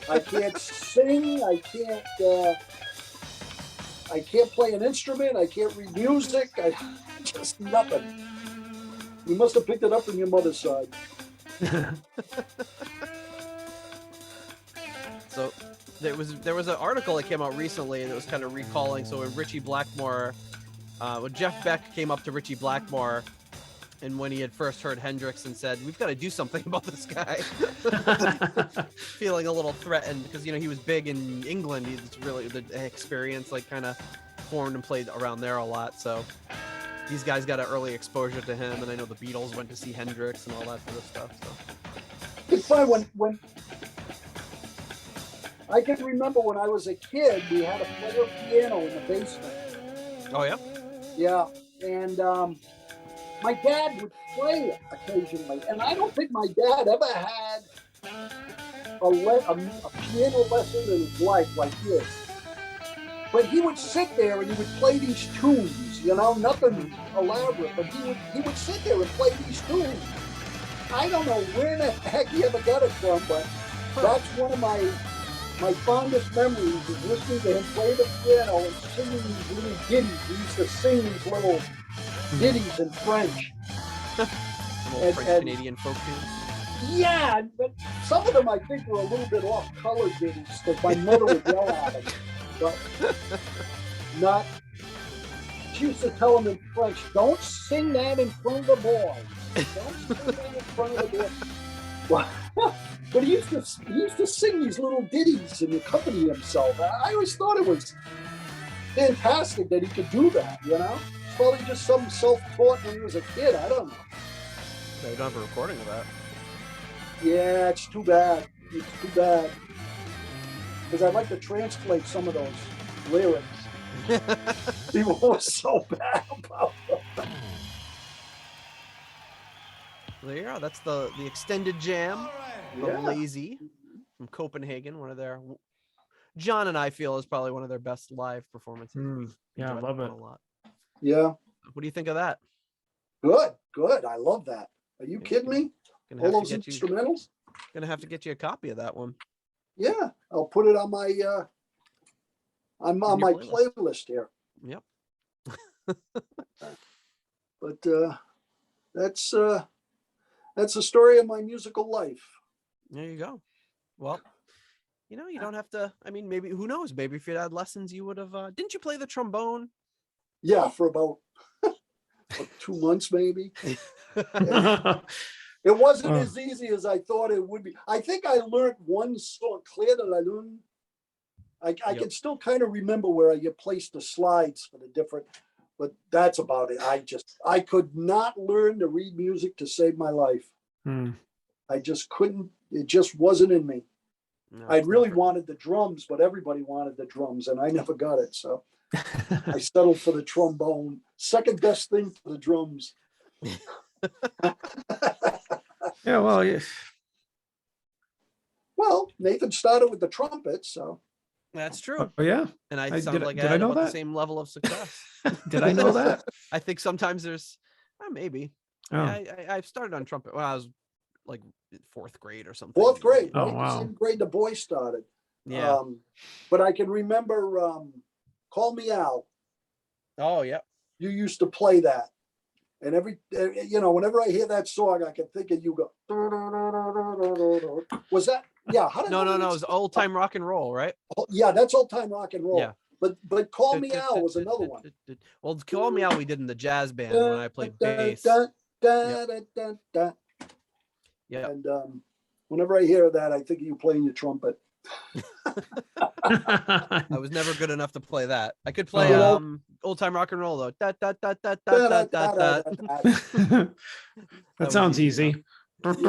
I can't sing. I can't play an instrument. I can't read music. Just nothing. You must have picked it up from your mother's side. So there was an article that came out recently that was kind of recalling. So when Ritchie Blackmore, when Jeff Beck came up to Ritchie Blackmore, and when he had first heard Hendrix and said, "We've got to do something about this guy," feeling a little threatened because he was big in England. He's really the experience kind of formed and played around there a lot. So these guys got an early exposure to him, and I know the Beatles went to see Hendrix and all that sort of stuff. So It's funny when I can remember when I was a kid, we had a player piano in the basement. Oh yeah. Yeah, and my dad would play it occasionally, and I don't think my dad ever had a piano lesson in his life like this. But he would sit there and he would play these tunes, nothing elaborate, but he would sit there and play these tunes. I don't know where the heck he ever got it from, but that's one of my fondest memories is listening to him play the piano and singing these little ditties. He used to sing these little ditties in French. French Canadian folk tunes. Yeah, but some of them I think were a little bit off color ditties because my mother would yell at them. But not. She used to tell him in French, "Don't sing that in front of the boys. Don't sing that in front of the boys." But he used to sing these little ditties and accompany himself. I always thought it was fantastic that he could do that. It's probably just some self-taught when he was a kid. I don't know. They don't have a recording of that. Yeah, it's too bad. It's too bad. Because I'd like to translate some of those lyrics. People were so bad about them. There you are. That's the extended jam Yeah. of Lazy from Copenhagen. One of their, John and I feel is probably one of their best live performances. We've Yeah, I enjoyed love that it. one a lot. Yeah. What do you think of that? Good. I love that. Are you kidding me? Gonna All have to those get you, instrumentals? gonna have to get you a copy of that one. Yeah. I'll put it on my I'm In on your my playlist. playlist here. Yep. But that's the story of my musical life. There you go. Well, you don't have to. I mean, maybe who knows? Maybe if you had lessons, you would have. Didn't you play the trombone? Yeah, for about 2 months, maybe. It wasn't as easy as I thought it would be. I think I learned one song, clear that I learned. I can still kind of remember where you placed the slides for the different, but that's about it. I could not learn to read music to save my life. I just couldn't. It just wasn't in me. No, I it's really not. wanted the drums, but everybody wanted the drums, and I never got it. So I settled for the trombone. Second best thing for the drums. Yeah, well, yeah. Well, Nathan started with the trumpet, so That's true. Oh yeah. And I did sound like did I had know about the that? same level of success. Did I know that? I think sometimes there's maybe. Oh. Yeah, I started on trumpet when I was like 4th grade or something. fourth grade, Oh, right? wow. The same grade the boys started. Yeah. But I can remember Call Me Al. Oh, yeah. You used to play that. And whenever I hear that song, I can think of you go. Was that? Yeah. No. It was old time rock and roll, right? Yeah, that's old time rock and roll. Yeah. But Call Me Al was another one. Well, Call Me Al we did in the jazz band when I played bass. Yeah. And whenever I hear that, I think of you playing your trumpet. I was never good enough to play that. I could play old time rock and roll though. That sounds easy. That's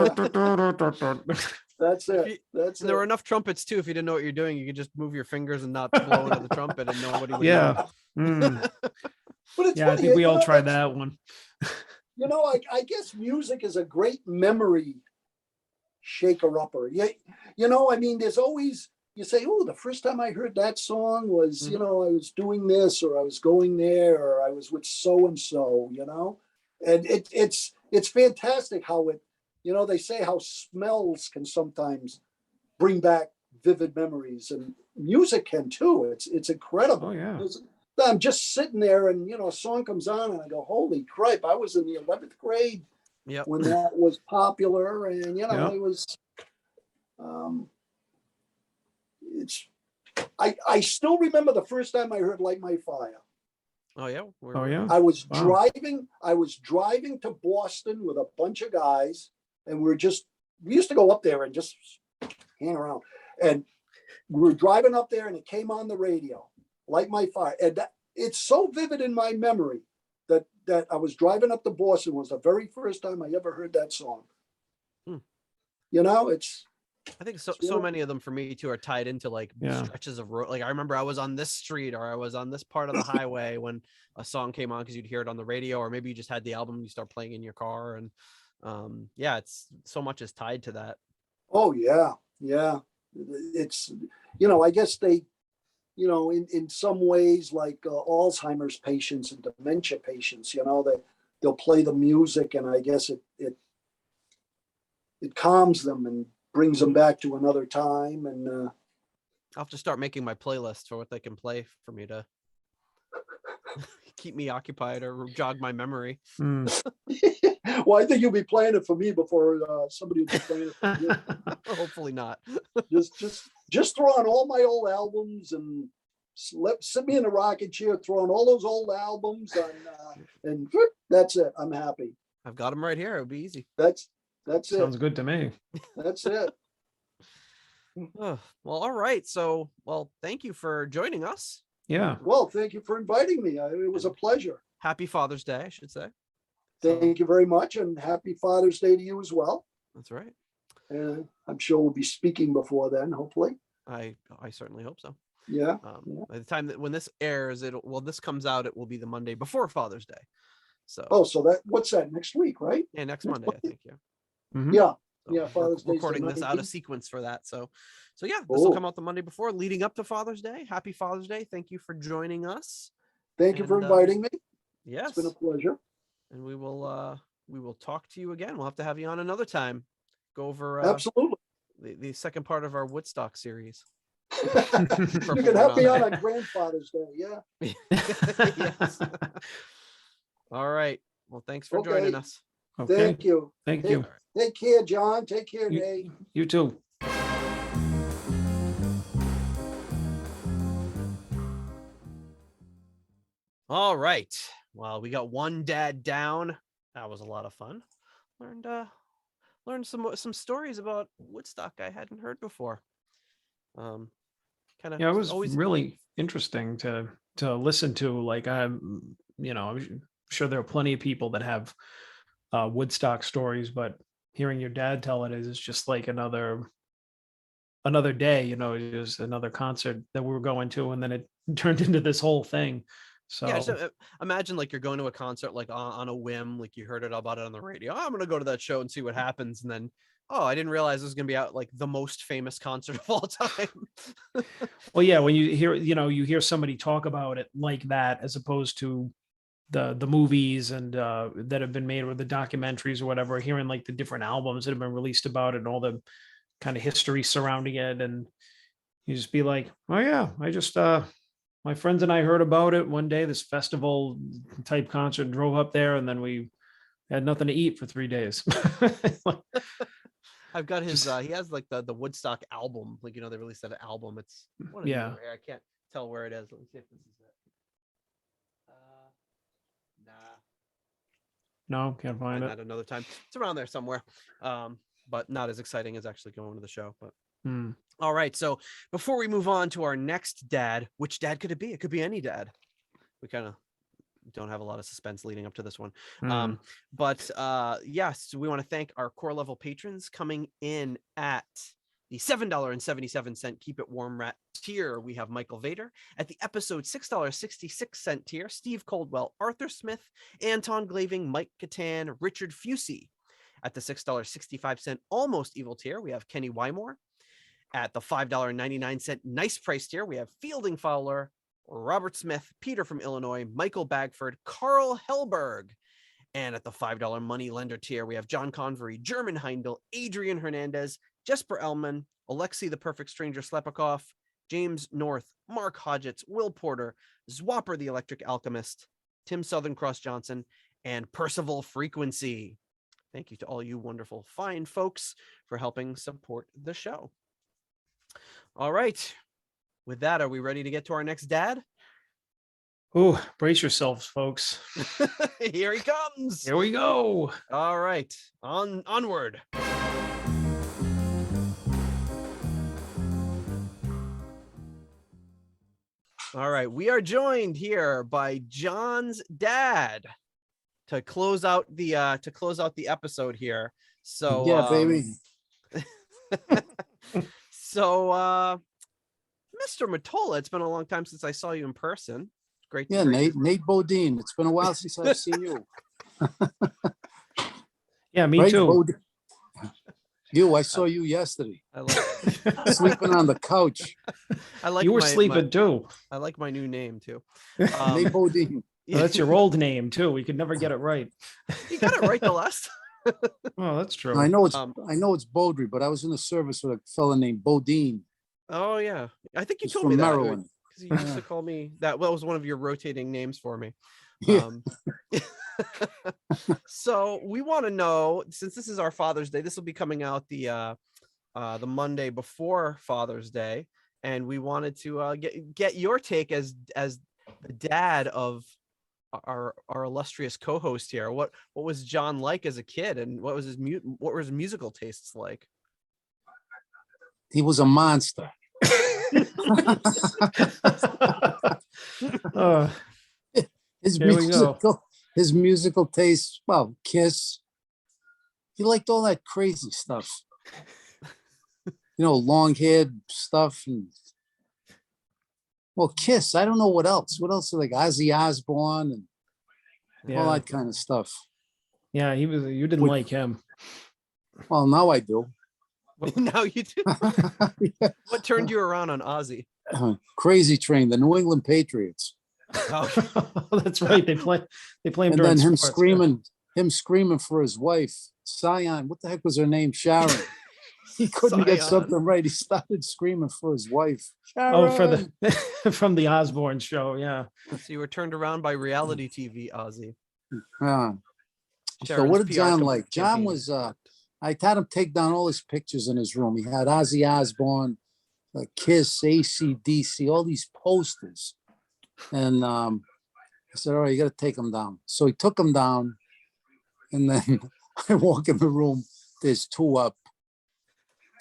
it. That's and there it. were enough trumpets too. If you didn't know what you're doing, you could just move your fingers and not blow into the trumpet, and nobody would know. Mm. But it's Yeah, funny, I think we all tried that one. I guess music is a great memory shaker upper. Yeah, I mean, there's always you say, oh, the first time I heard that song was, I was doing this, or I was going there, or I was with so and so, and it's fantastic how it, they say how smells can sometimes bring back vivid memories, and music can too. It's incredible. Oh yeah. I'm just sitting there, and a song comes on, and I go, "Holy crap!" I was in the 11th grade when that was popular, and it was. I still remember the first time I heard "Light My Fire." Oh yeah. Oh yeah. I was driving. I was driving to Boston with a bunch of guys, and we used to go up there and just hang around, and we were driving up there, and it came on the radio. Light My Fire. And it's so vivid in my memory that I was driving up to Boston was the very first time I ever heard that song. I think so many of them for me too are tied into like stretches of road. Like I remember I was on this street or I was on this part of the highway when a song came on because you'd hear it on the radio, or maybe you just had the album you start playing in your car. And it's so much is tied to that. Oh yeah. Yeah. It's, I guess they, in some ways, like Alzheimer's patients and dementia patients, they'll play the music, and I guess it calms them and brings them back to another time. And I'll have to start making my playlist for what they can play for me to keep me occupied or jog my memory. Well, I think you'll be playing it for me before somebody will be playing it for you. Hopefully not. just throw on all my old albums and sit me in a rocking chair, throw on all those old albums, and that's it. I'm happy. I've got them right here. It'll be easy. That's it. Sounds good to me. That's it. Well, all right. So, thank you for joining us. Yeah. Well, thank you for inviting me. It was a pleasure. Happy Father's Day, I should say. Thank you very much, and happy Father's Day to you as well. That's right. I'm sure we'll be speaking before then, hopefully. I certainly hope so. Yeah. By the time that when this airs, this comes out, it will be the Monday before Father's Day. So. Oh, so what's that, next week, right? Yeah, next Monday, I think. Yeah. Mm-hmm. Yeah. So yeah. Father's Day. Recording this out of sequence for that. So yeah, this will come out the Monday before, leading up to Father's Day. Happy Father's Day. Thank you for joining us. Thank you for inviting me. Yes. It's been a pleasure. And we will talk to you again. We'll have to have you on another time. Go over absolutely the second part of our Woodstock series. You can help me out on Grandfather's Day. Yeah. Yes. All right. Well, thanks for joining us. Okay. Thank you. Thank you. Take care, John. Take care, Nate. You too. All right. Well, we got one dad down. That was a lot of fun. Learned some stories about Woodstock I hadn't heard before. Kind of. Yeah, it was always really interesting to listen to. Like, I'm sure there are plenty of people that have Woodstock stories, but hearing your dad tell it is just like another day. Just another concert that we were going to, and then it turned into this whole thing. So yeah. So imagine like you're going to a concert like on a whim, like you heard about it on the radio. Oh, I'm gonna go to that show and see what happens, and then I didn't realize it was gonna be out like the most famous concert of all time. well, yeah, when you hear somebody talk about it like that, as opposed to the movies and that have been made, or the documentaries or whatever, hearing like the different albums that have been released about it and all the kind of history surrounding it, and you just be like, oh yeah, I just my friends and I heard about it one day, this festival type concert, drove up there, and then we had nothing to eat for 3 days. I've got his he has like the Woodstock album, like they released that album. It's one of Yeah. I can't tell where it is. Let me see if this is it. No, can't find Find it. that another time. It's around there somewhere. But not as exciting as actually going to the show. But all right. So before we move on to our next dad, which dad could it be? It could be any dad. We kind of don't have a lot of suspense leading up to this one. But yes, we want to thank our core level patrons coming in at the $7.77 Keep It Warm Rat tier. We have Michael Vader at the episode $6.66 tier, Steve Coldwell, Arthur Smith, Anton Glaving, Mike Catan, Richard Fusey. At the $6.65 Almost Evil tier, we have Kenny Wymore. At the $5.99 Nice Price tier, we have Fielding Fowler, Robert Smith, Peter from Illinois, Michael Bagford, Carl Hellberg. And at the $5 Money Lender tier, we have John Convery, German Heindel, Adrian Hernandez, Jesper Elman, Alexei the Perfect Stranger Slepikoff, James North, Mark Hodgetts, Will Porter, Zwapper the Electric Alchemist, Tim Southern Cross Johnson, and Percival Frequency. Thank you to all you wonderful, fine folks for helping support the show. All right. With that, are we ready to get to our next dad? Oh, brace yourselves, folks. Here he comes. Here we go. All right. Onward. All right. We are joined here by John's dad to close out the episode here. So Yeah, baby. So Mr. Matola, it's been a long time since I saw you in person. Great. Yeah, Nate Bodine. It's been a while since I've seen you. Yeah, me Right, too. You, I saw you yesterday, I like sleeping on the couch. I like You were my- sleeping too. I like my new name too. Nate Bodine. Well, that's your old name too. We could never get it right. You got it right the last. Oh, that's true. I know it's Beaudry, but I was in the service with a fella named Bodine. Oh yeah, I think you He's told me from that Maryland. because you used to call me that. Well, it was one of your rotating names for me. Yeah. So we want to know, since this is our Father's Day, this will be coming out the Monday before Father's Day, and we wanted to get your take as the dad of our illustrious co-host here. What was John like as a kid, and what was his musical tastes like? He was a monster. His Here we go. musical taste, well, Kiss. He liked all that crazy stuff. Long-haired stuff. And well, Kiss, I don't know what else. What else? Like Ozzy Osbourne and all that kind of stuff. Yeah, you didn't like him. Well, now I do. Now you do. Yeah. What turned you around on Ozzy? Crazy Train, the New England Patriots. Oh, That's right. They play him And during then him sports, yeah. screaming for his wife, Scion. What the heck was her name? Sharon. he couldn't get Scion. something right. He started screaming for his wife. Oh, for Sharon! the from the Osborne show. Yeah. So you were turned around by reality TV, Ozzy. Yeah. So Sharon's what did PR John like? John campaign. was I had him take down all his pictures in his room. He had Ozzy Osbourne, Kiss, AC/DC, all these posters. And I said, all right, you got to take them down. So he took them down. And then I walk in the room, there's 2 up.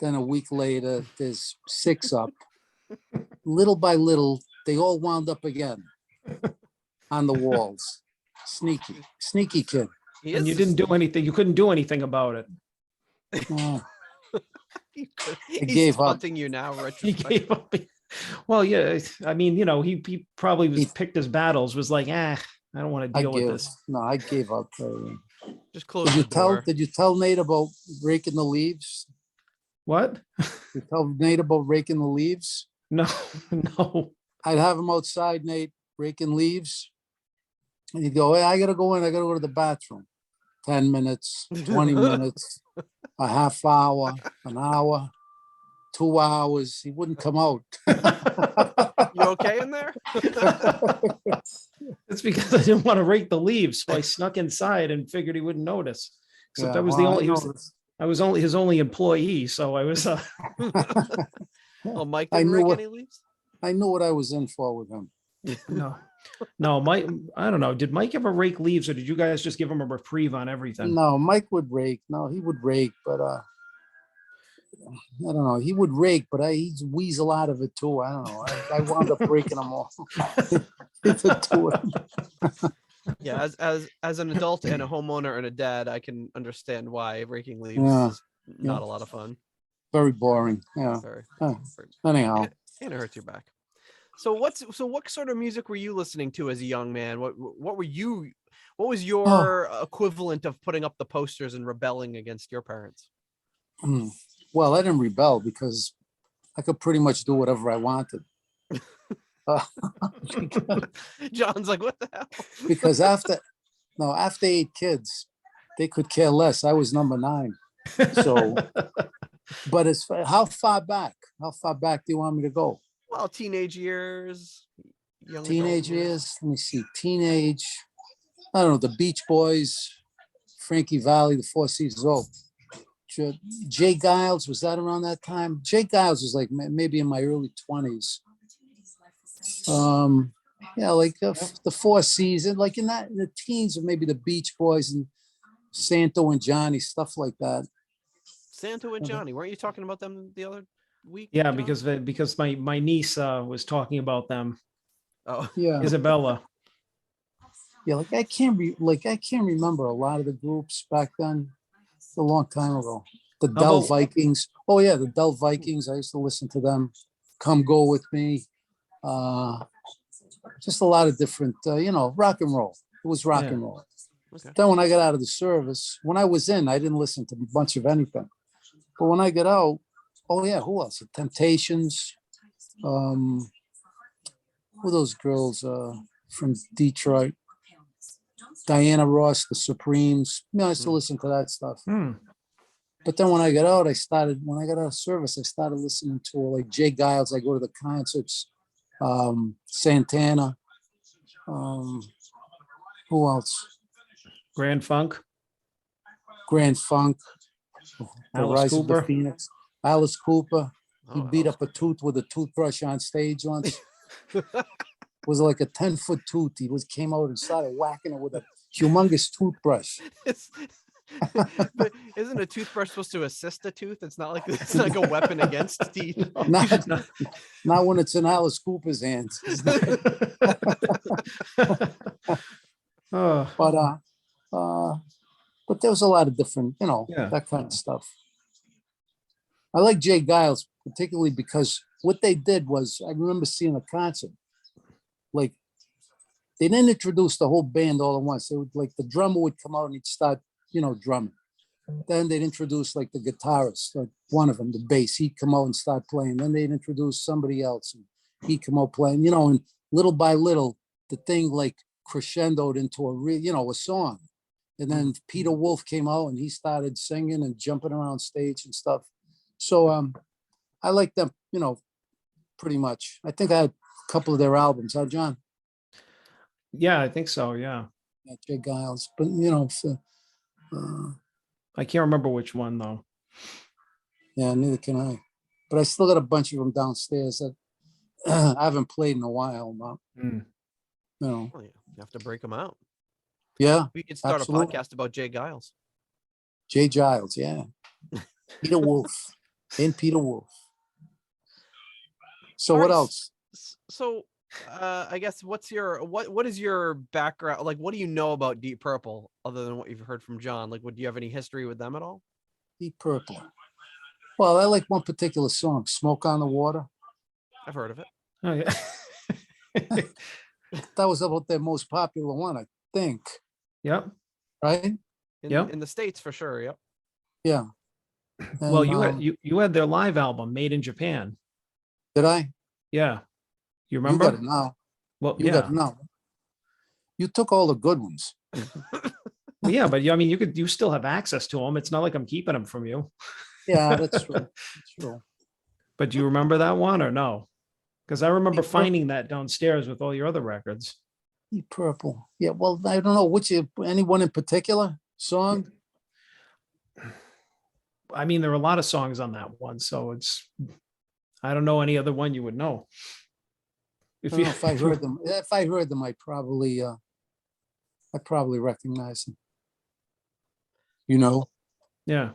Then a week later, there's 6 up. Little by little, they all wound up again on the walls. Sneaky kid. He And is you a didn't do sneak- anything. You couldn't do anything about it. He's gave up. taunting you now, He retrospect. gave up. Well, yeah. I mean, he probably picked his battles. Was like, I don't want to deal with this. No, I gave up. Just close the door. Did you tell Nate about raking the leaves? What? You tell Nate about raking the leaves? No, no. I'd have him outside, Nate, raking leaves. And he'd go, hey, I gotta go in. I gotta go to the bathroom. 10 minutes, 20 minutes, a half hour, an hour, 2 hours. He wouldn't come out. You okay in there? It's because I didn't want to rake the leaves, so I snuck inside and figured he wouldn't notice. Except Yeah, I was well, the I only. noticed. I was only his only employee, so I was. Oh, Mike I didn't knew rake what- any leaves? I knew what I was in for with him. No, Mike. I don't know. Did Mike ever rake leaves, or did you guys just give him a reprieve on everything? No, Mike would rake. No, he would rake, but I don't know. He would rake, but he'd weasel out of it too. I don't know. I wound up breaking them all. Yeah, as an adult and a homeowner and a dad, I can understand why raking leaves Yeah, is not a lot of fun. Very boring. Yeah. Very, Oh, very- Anyhow, and it hurts your back. So what sort of music were you listening to as a young man? What was your equivalent of putting up the posters and rebelling against your parents? well, I didn't rebel because I could pretty much do whatever I wanted. John's like, what the hell? Because after 8 kids, they could care less. I was number 9. So, but how far back do you want me to go? Well, teenage years, young Teenage adult years. Let me see. Teenage. I don't know. The Beach Boys, Frankie Valli, the Four Seasons. Oh, Jay Giles, was that around that time? Jay Giles was like maybe in my early 20s. Yeah, like the Four Seasons, like in the teens, or maybe the Beach Boys and Santo and Johnny, stuff like that. Santo and Johnny, weren't you talking about them the other week? Yeah, John? because my niece was talking about them. Oh, Yeah, Isabella. yeah. Like I can't remember a lot of the groups back then. It's a long time ago. The How Dell about- Vikings. Oh yeah, the Dell Vikings. I used to listen to them. Come Go With Me. Just a lot of different, rock and roll. It was rock Yeah. and roll. okay. Then when I got out of the service, when I was in, I didn't listen to a bunch of anything. But when I got out, oh yeah, who else? The Temptations. Who are those girls from Detroit? Diana Ross, the Supremes. I used to listen to that stuff. But then when I got out, when I got out of service, I started listening to like Jay Giles. I go to the concerts. Santana. Who else? Grand Funk. Grand Funk. The Alice Rise of the Cooper. Phoenix. Alice Cooper. He Oh, beat Alice up a tooth with a toothbrush on stage once. Was like a 10-foot tooth. He came out and started whacking it with a humongous toothbrush. But isn't a toothbrush supposed to assist a tooth? It's not like a weapon against teeth. Not when it's in Alice Cooper's hands. Oh, But there was a lot of different, Yeah. that kind of stuff. I like Jay Giles, particularly because what they did was, I remember seeing a concert. Like, they didn't introduce the whole band all at once. They would, like, the drummer would come out and he'd start, drumming. Then they'd introduce like the guitarist, like one of them, the bass. He'd come out and start playing. Then they'd introduce somebody else, and he'd come out playing. And little by little, the thing like crescendoed into a song. And then Peter Wolf came out and he started singing and jumping around stage and stuff. So I like them, you know, pretty much. I think I had a couple of their albums, huh, John? Yeah, I think so. Yeah. Yeah, Jay Giles, but you know, I can't remember which one though. yeah, neither can I. But I still got a bunch of them downstairs that I haven't played in a while. But, Mm. you know, Well, you have to break them out. yeah, We could start absolutely. a podcast about Jay Giles. Jay Giles, yeah. Peter Wolf. And Peter Wolf. So All what right, else? So I guess what is your background? Like, what do you know about Deep Purple other than what you've heard from John? Like, do you have any history with them at all? Deep Purple. Well, I like one particular song, Smoke on the Water. I've heard of it. Oh yeah. That was about their most popular one, I think. Yep. Right? In the States for sure. Yep. Yeah. Well, And, you had their live album Made in Japan. did I? Yeah. You You remember? got it now. Well, You got it now. You took all the good ones. Well, yeah, but I mean, you still have access to them. It's not like I'm keeping them from you. Yeah, that's true. That's true. But do you remember that one or no? Because I remember Deep Purple. finding that downstairs with all your other records. Deep Purple. Yeah, well, I don't know anyone in particular song. I mean, there are a lot of songs on that one, so I don't know any other one you would know. I don't know if I heard them. If I heard them, I probably recognize them. You know? Yeah.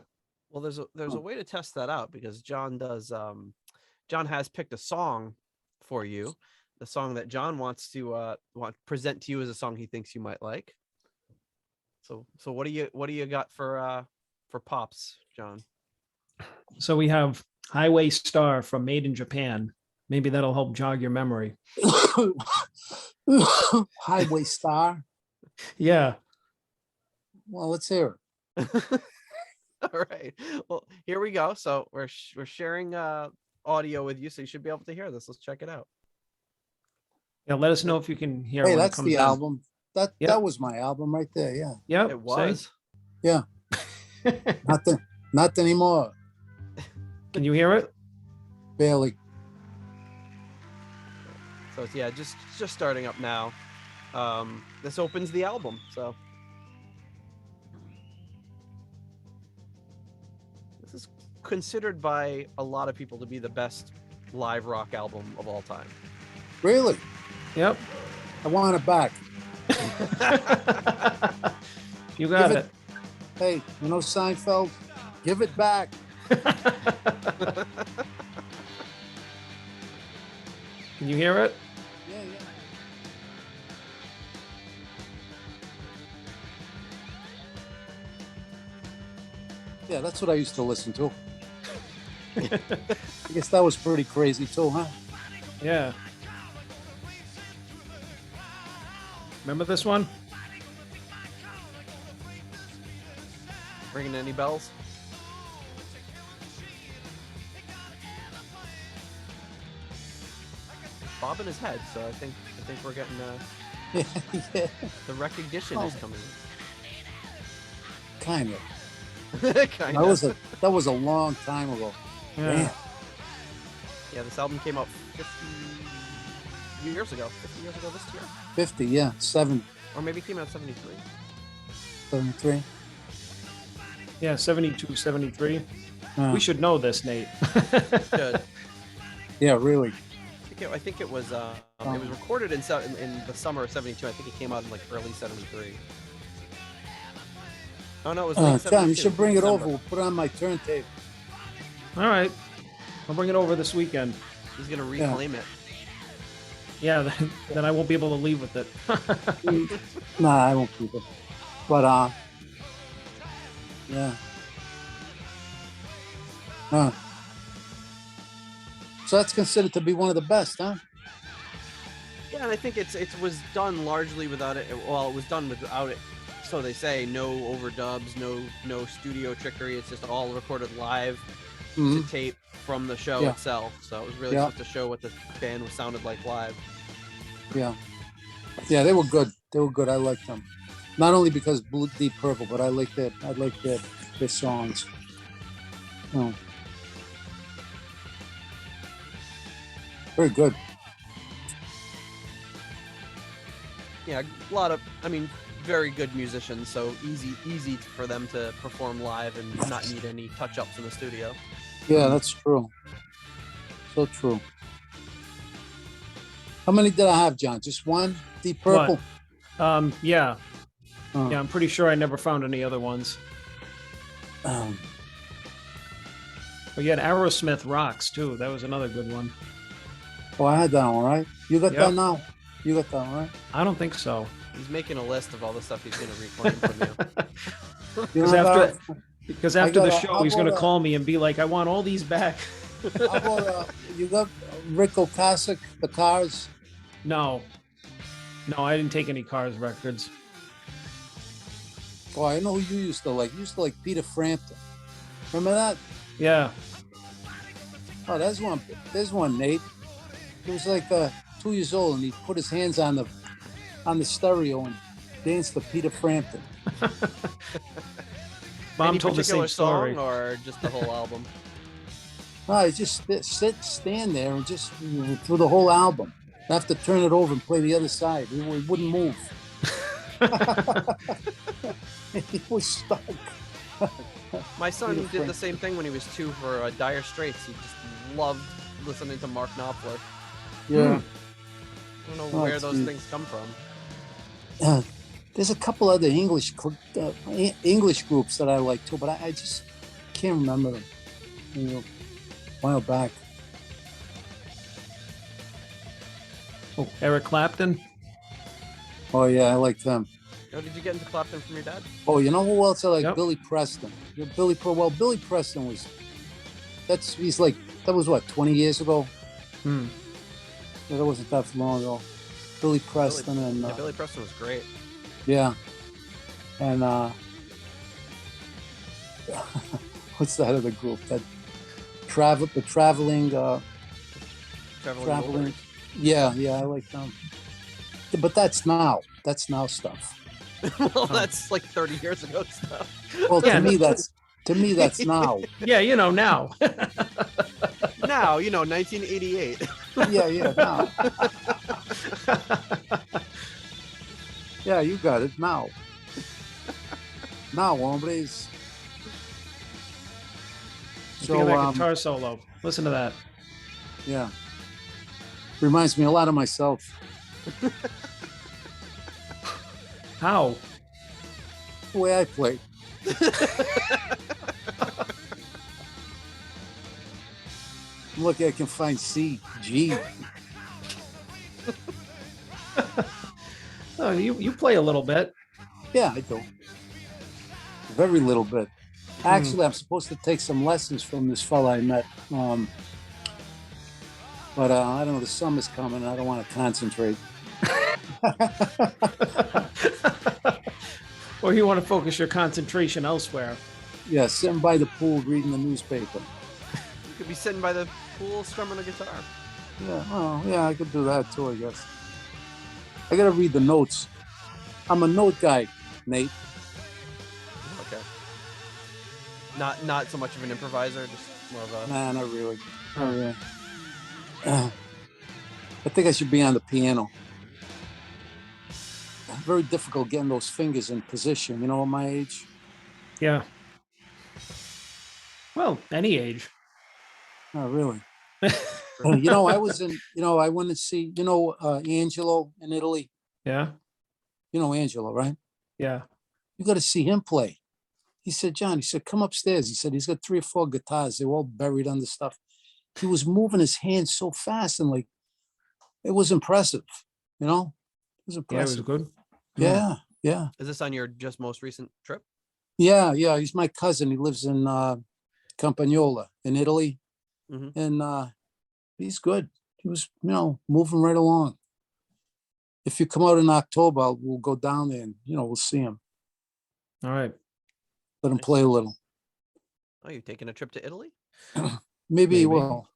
Well, there's a way to test that out because John has picked a song for you, the song that John wants to present to you as a song he thinks you might like. So what do you got for Pops, John? So we have Highway Star from Made in Japan. Maybe that'll help jog your memory. Highway Star. Yeah. Well, let's hear it. All right. Well, here we go. So we're sharing audio with you, so you should be able to hear this. Let's check it out. Yeah. Let us know if you can hear. Hey, when it that's comes the in. album. That Yep. was my album right there. Yeah. Yep. It was. Yeah. Not anymore. Can you hear it? Barely. So it's just starting up now. This opens the album. So this is considered by a lot of people to be the best live rock album of all time. Really? Yep. I want it back. You got it. Hey, you know Seinfeld? Give it back. Can you hear it? Yeah, yeah. Yeah, that's what I used to listen to. I guess that was pretty crazy too, huh? Yeah. Remember this one? Ringing any bells? Bobbing his head, so I think we're getting Yeah, the recognition is coming. kind of. Kind That was a long time ago. Yeah. Damn. Yeah, this album came out 50 years ago this year. 50, yeah. 7, Or maybe it came out 73. 73. Yeah. 72, 73. Uh, We should know this, Nate. Good. yeah, really. I think it was recorded in the summer of 72. I think it came out in like early 73. Oh no, it was late 72. John, you should bring it December. over. We'll put it on my turntable. All right. I'll bring it over this weekend. He's gonna reclaim it. Yeah. Then I won't be able to leave with it. Nah, I won't keep it. But yeah. So that's considered to be one of the best, huh? Yeah, and I think it was done largely without it. Well, it was done without it. So they say, no overdubs, no studio trickery. It's just all recorded live to tape from the show Yeah. itself. So it was really supposed to show what the band sounded like live. Yeah. Yeah, they were good. They were good. I liked them. Not only because Deep Purple, but I liked their songs. Oh. Very good. Yeah, a lot of, I mean, very good musicians, so easy for them to perform live and not need any touch-ups in the studio. Yeah, that's true. So true. How many did I have, John? Just one? Deep Purple? Yeah. Oh. Yeah, I'm pretty sure I never found any other ones. But you had Aerosmith Rocks too. That was another good one. Oh, I had that one, right? You got Yep. that now? You got that one, right? I don't think so. He's making a list of all the stuff he's going to reclaim from you. You Because know after, that? because I after the got a- show, how he's going to about a- call me and be like, I want all these back. How about you got Rick Ocasek, the Cars? No, I didn't take any Cars records. Oh, I know who you used to like. You used to like Peter Frampton. Remember that? Yeah. Oh, there's one. There's one, Nate. He was like 2 years old, and he put his hands on the stereo and danced to Peter Frampton. Mom Any told the same particular story. song or just the whole album? No, he just stand there and just through the whole album. I have to turn it over and play the other side. He wouldn't move. He was stuck. My son Peter did the same thing when he was 2 for Dire Straits. He just loved listening to Mark Knopfler. Yeah. I don't know Oh, where those geez. things come from. There's a couple other English groups that I like too, but I just can't remember them. You know, a while back. Oh, Eric Clapton. Oh yeah, I like them. Oh, did you get into Clapton from your dad? Oh, you know who else I like? Yep. Billy Preston. Billy Preston was. That was what, 20 years ago? Hmm. Yeah, that wasn't that long ago. Billy Preston and Yeah, Billy Preston was great. yeah, and what's that other group? That traveling. Traveling. Traveling. Yeah, I like them. But that's now stuff. Well, that's like 30 years ago stuff. Well, Yeah, to me that's now. Yeah, now. Now, 1988. Yeah, now. Yeah, you got it now. Now, hombres. Speaking of that guitar solo, listen to that. Yeah. Reminds me a lot of myself. How? The way I play. I'm lucky I can find C, G. Oh, you play a little bit. Yeah, I do. Very little bit. Actually, I'm supposed to take some lessons from this fella I met. But I don't know, the summer's coming. I don't want to concentrate. Or you want to focus your concentration elsewhere. Yeah, sitting by the pool reading the newspaper. You could be sitting by the pool strumming a guitar. Yeah, well, yeah, I could do that too, I guess. I gotta read the notes. I'm a note guy, Nate. Okay. Not so much of an improviser, just more of a. Nah, not really. Not really. I think I should be on the piano. Very difficult getting those fingers in position, at my age. Yeah. Well, any age. Oh, really? I was in, I went to see, Angelo in Italy. Yeah. You know Angelo, right? Yeah. You got to see him play. He said, John, come upstairs. He said, he's got 3 or 4 guitars. They're all buried under stuff. He was moving his hands so fast and it was impressive, It was Yeah, it impressive. was good. Yeah. Is this on your just most recent trip? Yeah. He's my cousin. He lives in Campagnola in Italy. Mhm. And he's good. He was, moving right along. If you come out in October, we'll go down there and, we'll see him. All right. Let him play a little. Oh, you're taking a trip to Italy? Maybe he Maybe. will.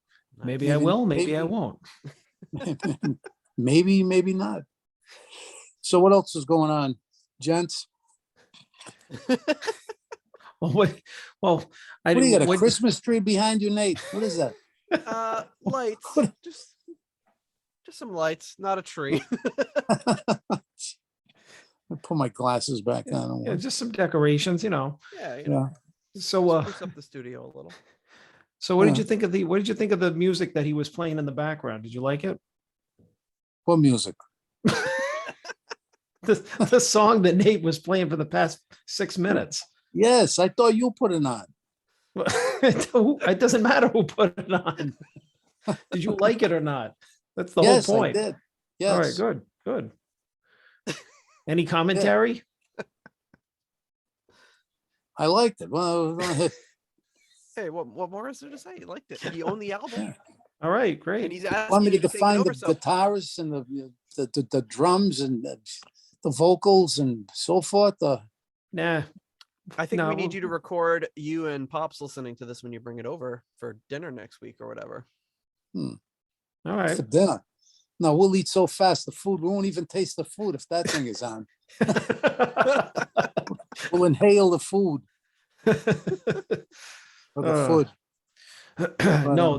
Maybe I will. Maybe I won't. Maybe not. So what else is going on, gents? Well, I What do you got, a what- Christmas tree behind you, Nate? What is that? Lights. What? Just Just some lights, not a tree. I put my glasses back on. Yeah, just some decorations, Yeah, Yeah. So spruce up the studio a little. so what did you think of the music that he was playing in the background? Did you like it? What music? The song that Nate was playing for the past 6 minutes. Yes, I thought you put it on. It doesn't matter who put it on. Did you like it or not? That's the Yes, whole I point. did. Yes. All right, good. Any commentary? I liked it. Well, Hey, what more is there to say? You liked it. You own the album. Yeah. All right, And great. he's asking want me you to take it define the over, so guitarists and the drums and the vocals and so forth? Nah, I think No, we need you to record you and Pops listening to this when you bring it over for dinner next week or whatever. all right. For dinner. No, we'll eat so fast the food. We won't even taste the food if that thing is on. We'll inhale the food or the food. No,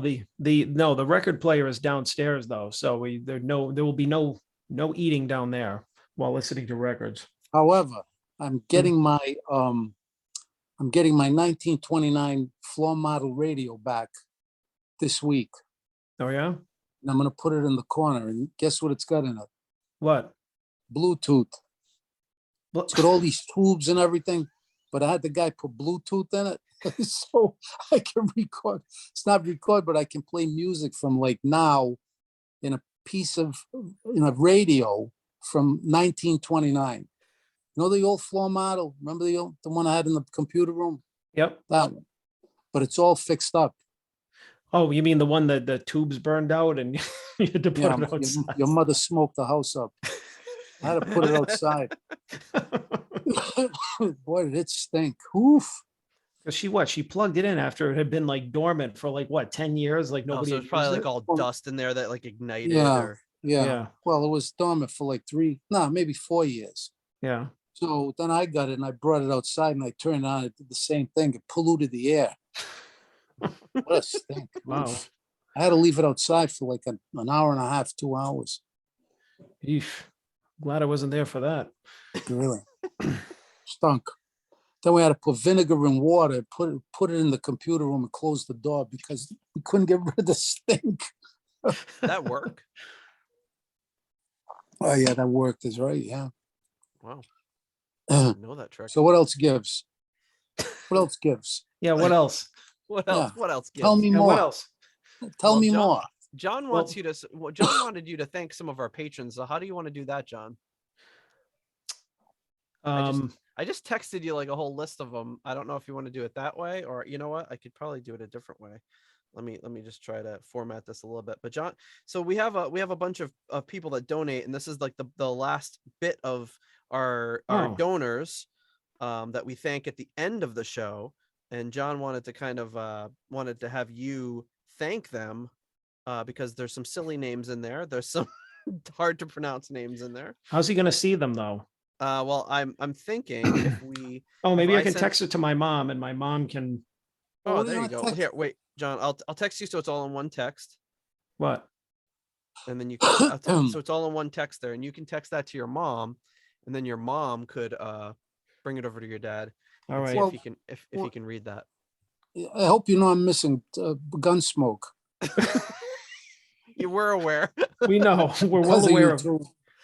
the record player is downstairs though, so there will be no eating down there while listening to records. However, I'm getting my 1929 floor model radio back this week. Oh yeah, And I'm gonna put it in the corner. And guess what it's got in it? what? Bluetooth. It's got all these tubes and everything, but I had the guy put Bluetooth in it. So I can record. It's not record, but I can play music from like now in a piece of radio from 1929. You know the old floor model? Remember the one I had in the computer room? Yep. That one. But it's all fixed up. Oh, you mean the one that the tubes burned out and you had to put Yeah, it outside? your mother smoked the house up. I had to put it outside. Boy, did it stink. Oof. Because she plugged it in after it had been like dormant for like what, 10 years? Like Oh, nobody so had it's probably used like it? all dust in there that like ignited. Yeah. Or Yeah. Well, it was dormant for like maybe 4 years. Yeah. So then I got it and I brought it outside and I turned it on. It did the same thing. It polluted the air. What a stink. Wow. Oof. I had to leave it outside for like an hour and a half, 2 hours. Eesh. Glad I wasn't there for that. Really stunk. Then we had to put vinegar in water, put it in the computer room and close the door because we couldn't get rid of the stink. that work? Oh yeah, that worked. Is right. Yeah. Wow. I didn't know that trick. So what else gives? What else gives? Yeah, what else? What else? Yeah. What else? Tell gives? me Yeah, more. what else? Tell Well, me John- more. John wants you to. Well, John wanted you to thank some of our patrons. So how do you want to do that, John? I just texted you like a whole list of them. I don't know if you want to do it that way, or you know what? I could probably do it a different way. Let me just try to format this a little bit. But John, so we have a bunch of people that donate, and this is like the last bit of our donors that we thank at the end of the show. And John wanted to kind of wanted to have you thank them because there's some silly names in there. There's some hard to pronounce names in there. How's he going to see them though? Well, I'm thinking if we. Oh, maybe I can send- text it to my mom, and my mom can. Oh, What do there you want go. text? Here, wait, John. I'll text you so it's all in one text, What? and then you can. So it's all in one text there, and you can text that to your mom, and then your mom could bring it over to your dad. All and right. see Well, if he can if he can read that. I hope you know I'm missing Gunsmoke. You were aware. We know. We're Because well of aware you of. two.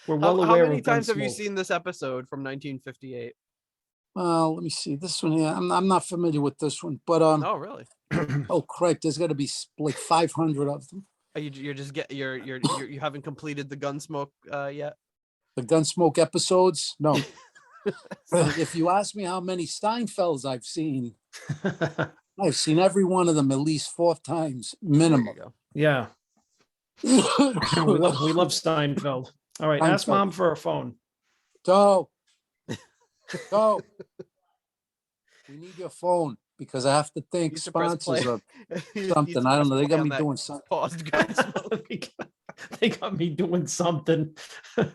We're well How aware many of times have you Gunsmoke. seen this episode from 1958? Let me see this one here. I'm not familiar with this one, but Oh, really? oh crap, there's got to be like 500 of them. You're just you haven't completed the Gunsmoke yet? The Gunsmoke episodes? No. If you ask me how many Steinfelds I've seen every one of them at least 4 times There minimum. you go. Yeah. we love Steinfeld. All right. Ask Steinfeld. mom for her phone. Go. We need your phone because I have to thank Used to press sponsors play. of You something. used to I don't press know. They play got on me that doing something. paused Gunsmoke. They got me doing something. I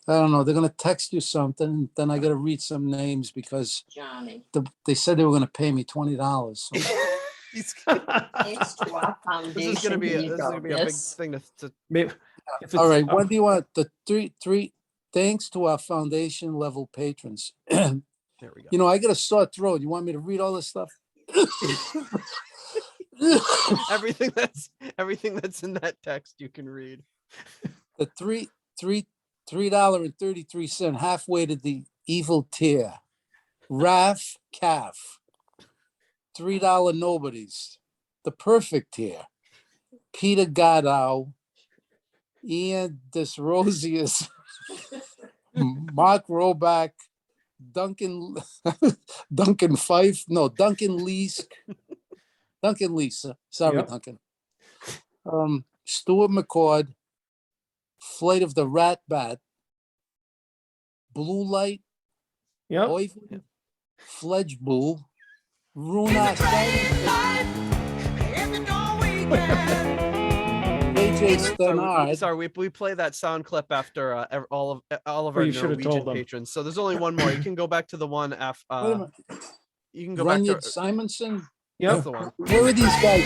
don't know. They're gonna text you something. Then I got to read some names because they said they were gonna pay me $20. So He's, Thanks to our this is gonna foundation, be here a, you this is go. gonna be a big This. thing to Maybe if All it's- right, when do you want the three? Thanks to our foundation level patrons. there we go. You know, I got a sore throat. You want me to read all this stuff? everything that's in that text you can read. The $3.33 halfway to the evil tier. Raf Calf. $3 nobodies. The perfect tier. Peter Godow. Ian Desrosiers. Mark Roback. Duncan Fife. No, Duncan Leask. Duncan Leask. Sorry, Yep. Duncan. Stuart McCord. Flight of the Rat Bat. Blue Light. Yep. Oivan. Fledge Bull. Runa AJ Stenard. Sorry, we play that sound clip after all of Oh, our you should have told Norwegian them. patrons. So there's only one more. You can go back to the one Wait a after. minute. You can go back Runyard to Simonson. Yep. that's the one. Where are these guys?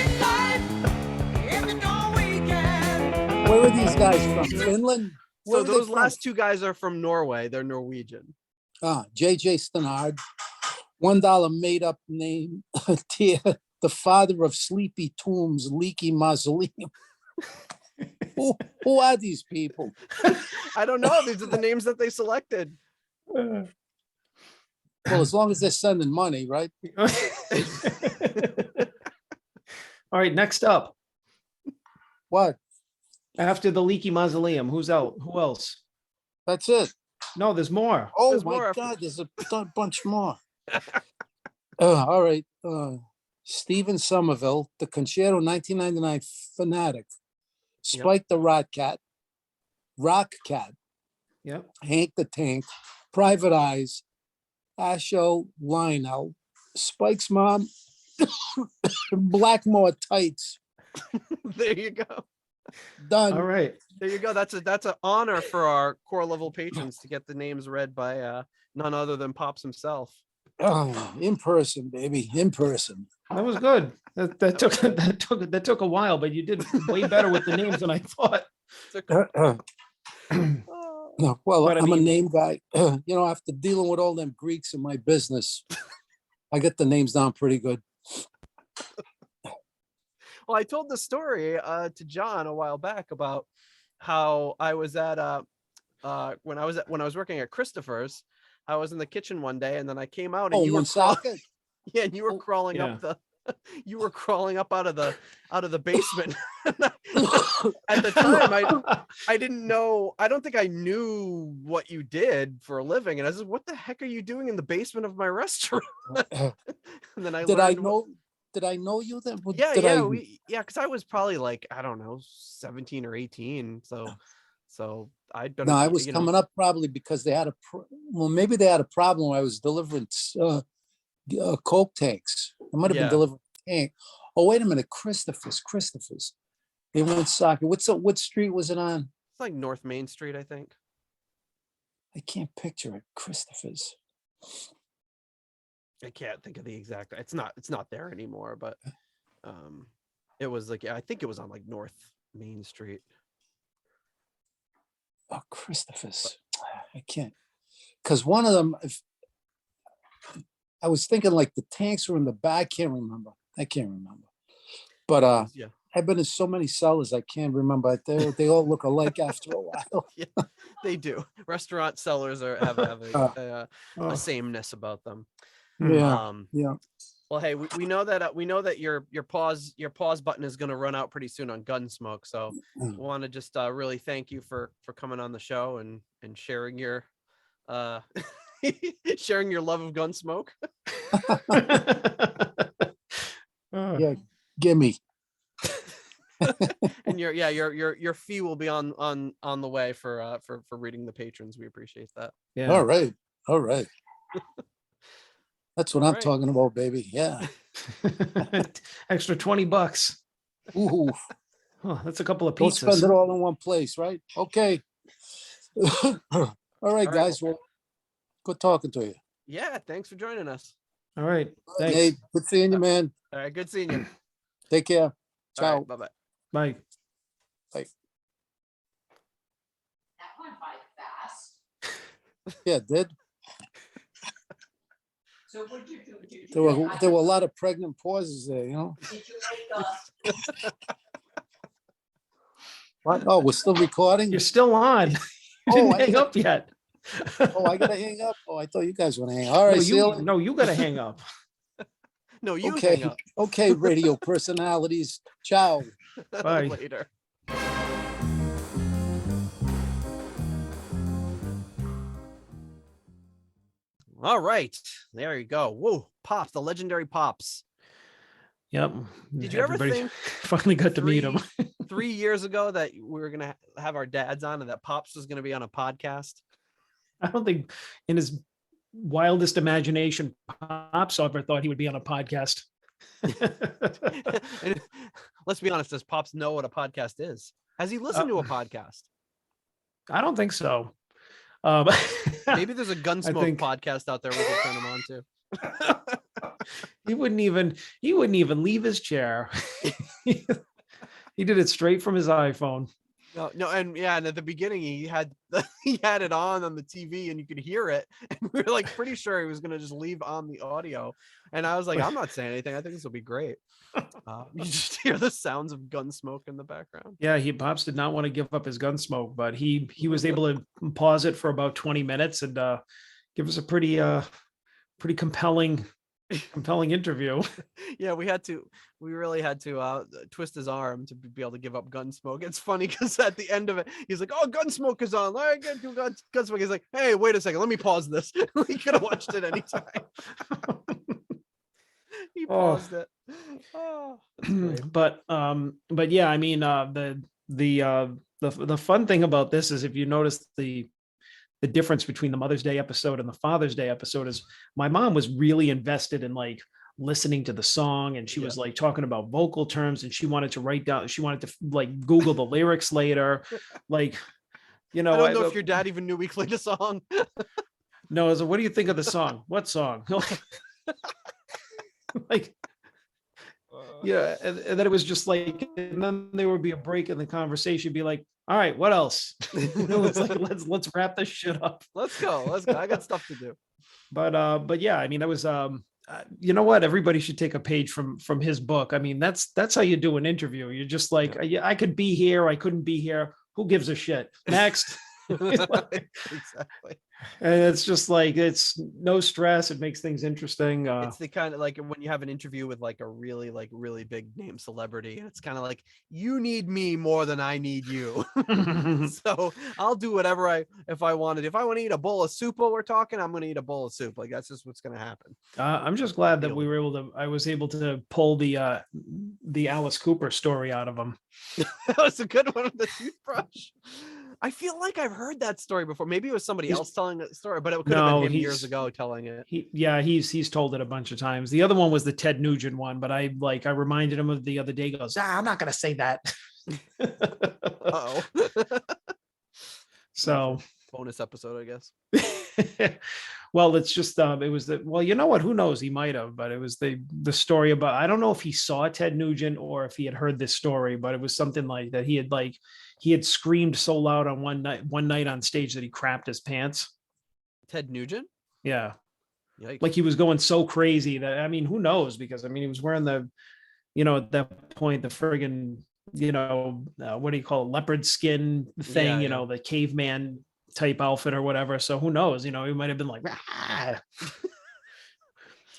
Where are these guys from? Finland? So Where are they those from? last two guys are from Norway. They're Norwegian. JJ Stenard. $1 made up name. Tier. The father of sleepy tombs, leaky mausoleum. Who are these people? I don't know. These are the names that they selected. Well, as long as they're sending money, right? All right, next up. What? After the leaky mausoleum, who's out? Who else? That's it. No, there's more. Oh There's my more after- God, there's a bunch more. All right. Stephen Somerville, the Concerto 1999 Fanatic, Spike the Rock Cat, Yep. Hank the Tank, Private Eyes, Asho Lionel, Spike's mom, Blackmore Tights. There you go. Done. All right. There you go. That's an honor for our core level patrons to get the names read by none other than Pops himself. Oh, in person, baby, in person. That was good. That took a while, but you did way better with the names than I thought. No, well, But I I'm a mean- name guy. After dealing with all them Greeks in my business, I get the names down pretty good. Well, I told the story to John a while back about how I was at when I was working at Christopher's. I was in the kitchen one day, and then I came out, and you were Woonsocket? yeah, and you were crawling Yeah. up you were crawling up out of the basement. At the time, I didn't know. I don't think I knew what you did for a living, and I said, "What the heck are you doing in the basement of my restaurant?" And then I Did I learned know? Did I know you then? Yeah, Did yeah, because I was probably like, I don't know, 17 or 18. So I don't No, know. I was coming up probably because they had maybe they had a problem when I was delivering Coke tanks. I might have Yeah. been delivering tank. Oh, wait a minute, Christopher's. They went soccer. What street was it on? It's like North Main Street, I think. I can't picture it. Christopher's. I can't think of the exact. It's not there anymore, but it was like, I think it was on like North Main Street. Oh, Christopher's. I can't. Because one of them, I was thinking like the tanks were in the back. I can't remember. But Yeah, I've been in so many cellars, I can't remember. They all look alike after a while. yeah, they do. Restaurant sellers have a Oh, sameness about them. Yeah, yeah. Well, hey, we know that your pause button is going to run out pretty soon on Gunsmoke. So I want to just really thank you for coming on the show and sharing your sharing your love of Gunsmoke. Yeah, gimme. And your fee will be on the way for reading the patrons. We appreciate that. yeah. All right. That's what All I'm right. talking about, baby. Yeah. Extra $20. Ooh, Oh, that's a couple of don't spend pizzas. it all in one place, right? Okay. All right, right, guys. Well, good talking to you. Yeah, thanks for joining us. All right. Thanks. Hey, good seeing you, man. All right, good seeing you. Take care. All Ciao. right, bye-bye. Bye. Bye. That went by fast. Yeah, it did. So what'd you do? Did you There were a lot of pregnant pauses there, you know. Did you make What? Oh, we're still recording? You're still on. You Oh, didn't I hang got- up yet. Oh, I gotta hang up. Oh, I thought you guys were gonna hang. All right, see you later. No, you gotta hang up. No, you Okay. hang up. Okay, radio personalities. Ciao. Bye. Later. All right, there you go. Whoa, Pops, the legendary Pops. Yep. Did you ever Everybody think finally got to meet him? 3 years ago that we were gonna have our dads on and that Pops was gonna be on a podcast? I don't think in his wildest imagination, Pops ever thought he would be on a podcast. And let's be honest, does Pops know what a podcast is? Has he listened to a podcast? I don't think so. Maybe there's a Gunsmoke think- podcast out there we could turn him on to. he wouldn't even leave his chair. He did it straight from his iPhone. No, and yeah, and at the beginning he had it on the TV and you could hear it, and we were like pretty sure he was gonna just leave on the audio. And I was like, I'm not saying anything. I think this will be great. You just hear the sounds of gun smoke in the background. Yeah, Pops did not want to give up his gun smoke, but he was able to pause it for about 20 minutes and give us a pretty compelling interview. Yeah, we really had to twist his arm to be able to give up Gunsmoke. It's funny because at the end of it, he's like, "Oh, Gunsmoke is on. I get to Gunsmoke." He's like, "Hey, wait a second, let me pause this." We could have watched it anytime. He paused it. Oh, that's great. But yeah, I mean, the fun thing about this is if you notice the difference between the Mother's Day episode and the Father's Day episode is my mom was really invested in like listening to the song, and she was like talking about vocal terms, and she wanted to like Google the lyrics later. Like, you know, I don't know if your dad even knew we played a song. No, so what do you think of the song? What song? Like, yeah, and then it was just like, and then there would be a break in the conversation, be like, all right, what else? You know, it's like let's wrap this shit up. Let's go. I got stuff to do. But yeah, I mean, that was you know what? Everybody should take a page from his book. I mean, that's how you do an interview. You're just like, I could be here, I couldn't be here. Who gives a shit? Next. Exactly. And it's just like, it's no stress. It makes things interesting. It's the kind of like when you have an interview with like a really big name celebrity, and it's kind of like, you need me more than I need you. So I'll do whatever if I wanted. If I want to eat a bowl of soup while we're talking, I'm going to eat a bowl of soup. Like that's just what's going to happen. I'm just glad that I was able to pull the Alice Cooper story out of him. That was a good one with the toothbrush. I feel like I've heard that story before. Maybe it was somebody else telling that story, but it could have been him years ago telling it. He's told it a bunch of times. The other one was the Ted Nugent one, but I reminded him of the other day. He goes, I'm not going to say that. Uh-oh. So bonus episode, I guess. Well, it's just it was you know what? Who knows? He might have, but it was the story about, I don't know if he saw Ted Nugent or if he had heard this story, but it was something like that. He had screamed so loud on one night on stage that he crapped his pants. Ted Nugent? Yeah. Yikes. Like he was going so crazy that, I mean, who knows? Because I mean, he was wearing at that point, the friggin', what do you call it? Leopard skin thing, the caveman type outfit or whatever. So who knows? He might have been like, ah.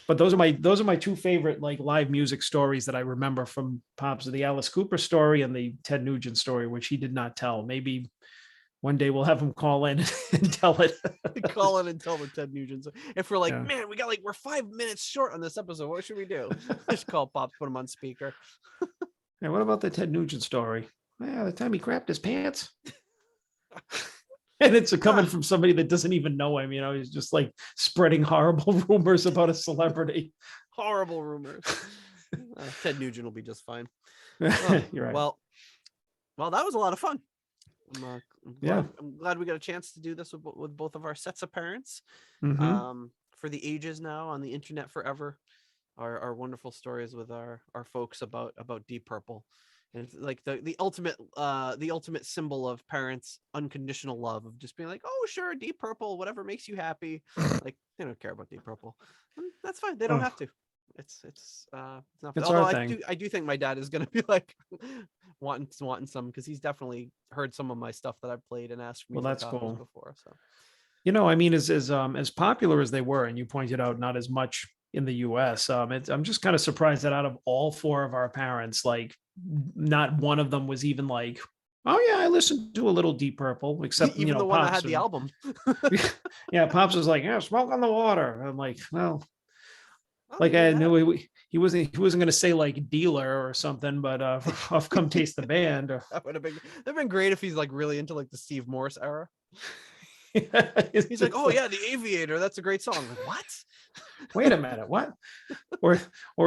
But those are my two favorite like live music stories that I remember from Pops: the Alice Cooper story and the Ted Nugent story, which he did not tell. Maybe one day we'll have him call in and tell it. Call in and tell the Ted Nugent. If we're like, man, we're 5 minutes short on this episode, what should we do? Just call Pops, put him on speaker. Hey, what about the Ted Nugent story? Yeah, the time he crapped his pants. And it's coming from somebody that doesn't even know him. He's just like spreading horrible rumors about a celebrity. Horrible rumors. Ted Nugent will be just fine. You're right. Well, that was a lot of fun. I'm glad we got a chance to do this with both of our sets of parents. Mm-hmm. For the ages now on the internet forever. our wonderful stories with our folks about Deep Purple. And it's like the ultimate symbol of parents' unconditional love, of just being like, oh sure, Deep Purple, whatever makes you happy. Like they don't care about Deep Purple. And that's fine. They don't Oh. have to. It's not. It's Although our I thing. do think my dad is gonna be like wanting some, because he's definitely heard some of my stuff that I've played and asked me Well, for that's copies cool. before. So I mean, as popular as they were, and you pointed out not as much in the US, I'm just kind of surprised that out of all four of our parents, like not one of them was even like, oh yeah, I listened to a little Deep Purple, except, even the one that had Pops. the album. Yeah, Pops was like, yeah, Smoke on the Water. I'm like, well, Oh, like maybe I that. knew he wasn't going to say like Dealer or something, but I've come taste the band. That would have been great if he's like really into like the Steve Morse era. It's He's like, just oh yeah, the Aviator, that's a great song. Like, what? wait a minute, what? Or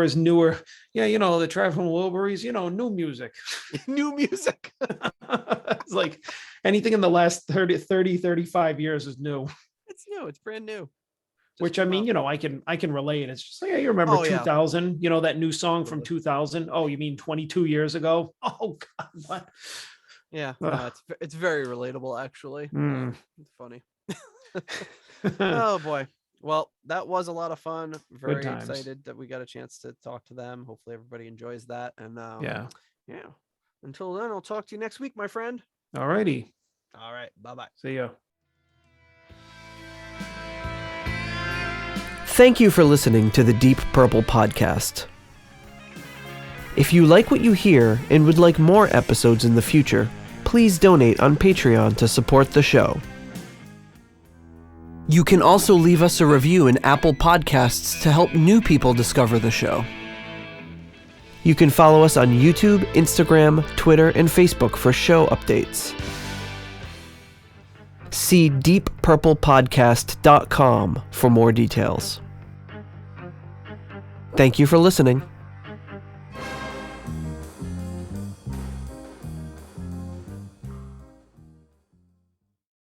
his newer, yeah, the Traveling Wilburys, new music. New music. It's like anything in the last 35 years is new. It's new. It's brand new. Just Which I came mean, out. I can relate. It's just like, yeah, you remember Oh, yeah. 2000, that new song from Absolutely. 2000. Oh, you mean 22 years ago? Oh God, what? Yeah, Ugh. no, it's very relatable actually. Mm. It's funny. Oh boy. Well, that was a lot of fun. Very times. excited that we got a chance to talk to them. Hopefully everybody enjoys that. And Yeah. yeah. Until then, I'll talk to you next week, my friend. All righty. All right. Bye-bye. See ya. Thank you for listening to the Deep Purple podcast. If you like what you hear and would like more episodes in the future, please donate on Patreon to support the show. You can also leave us a review in Apple Podcasts to help new people discover the show. You can follow us on YouTube, Instagram, Twitter, and Facebook for show updates. See deeppurplepodcast.com for more details. Thank you for listening.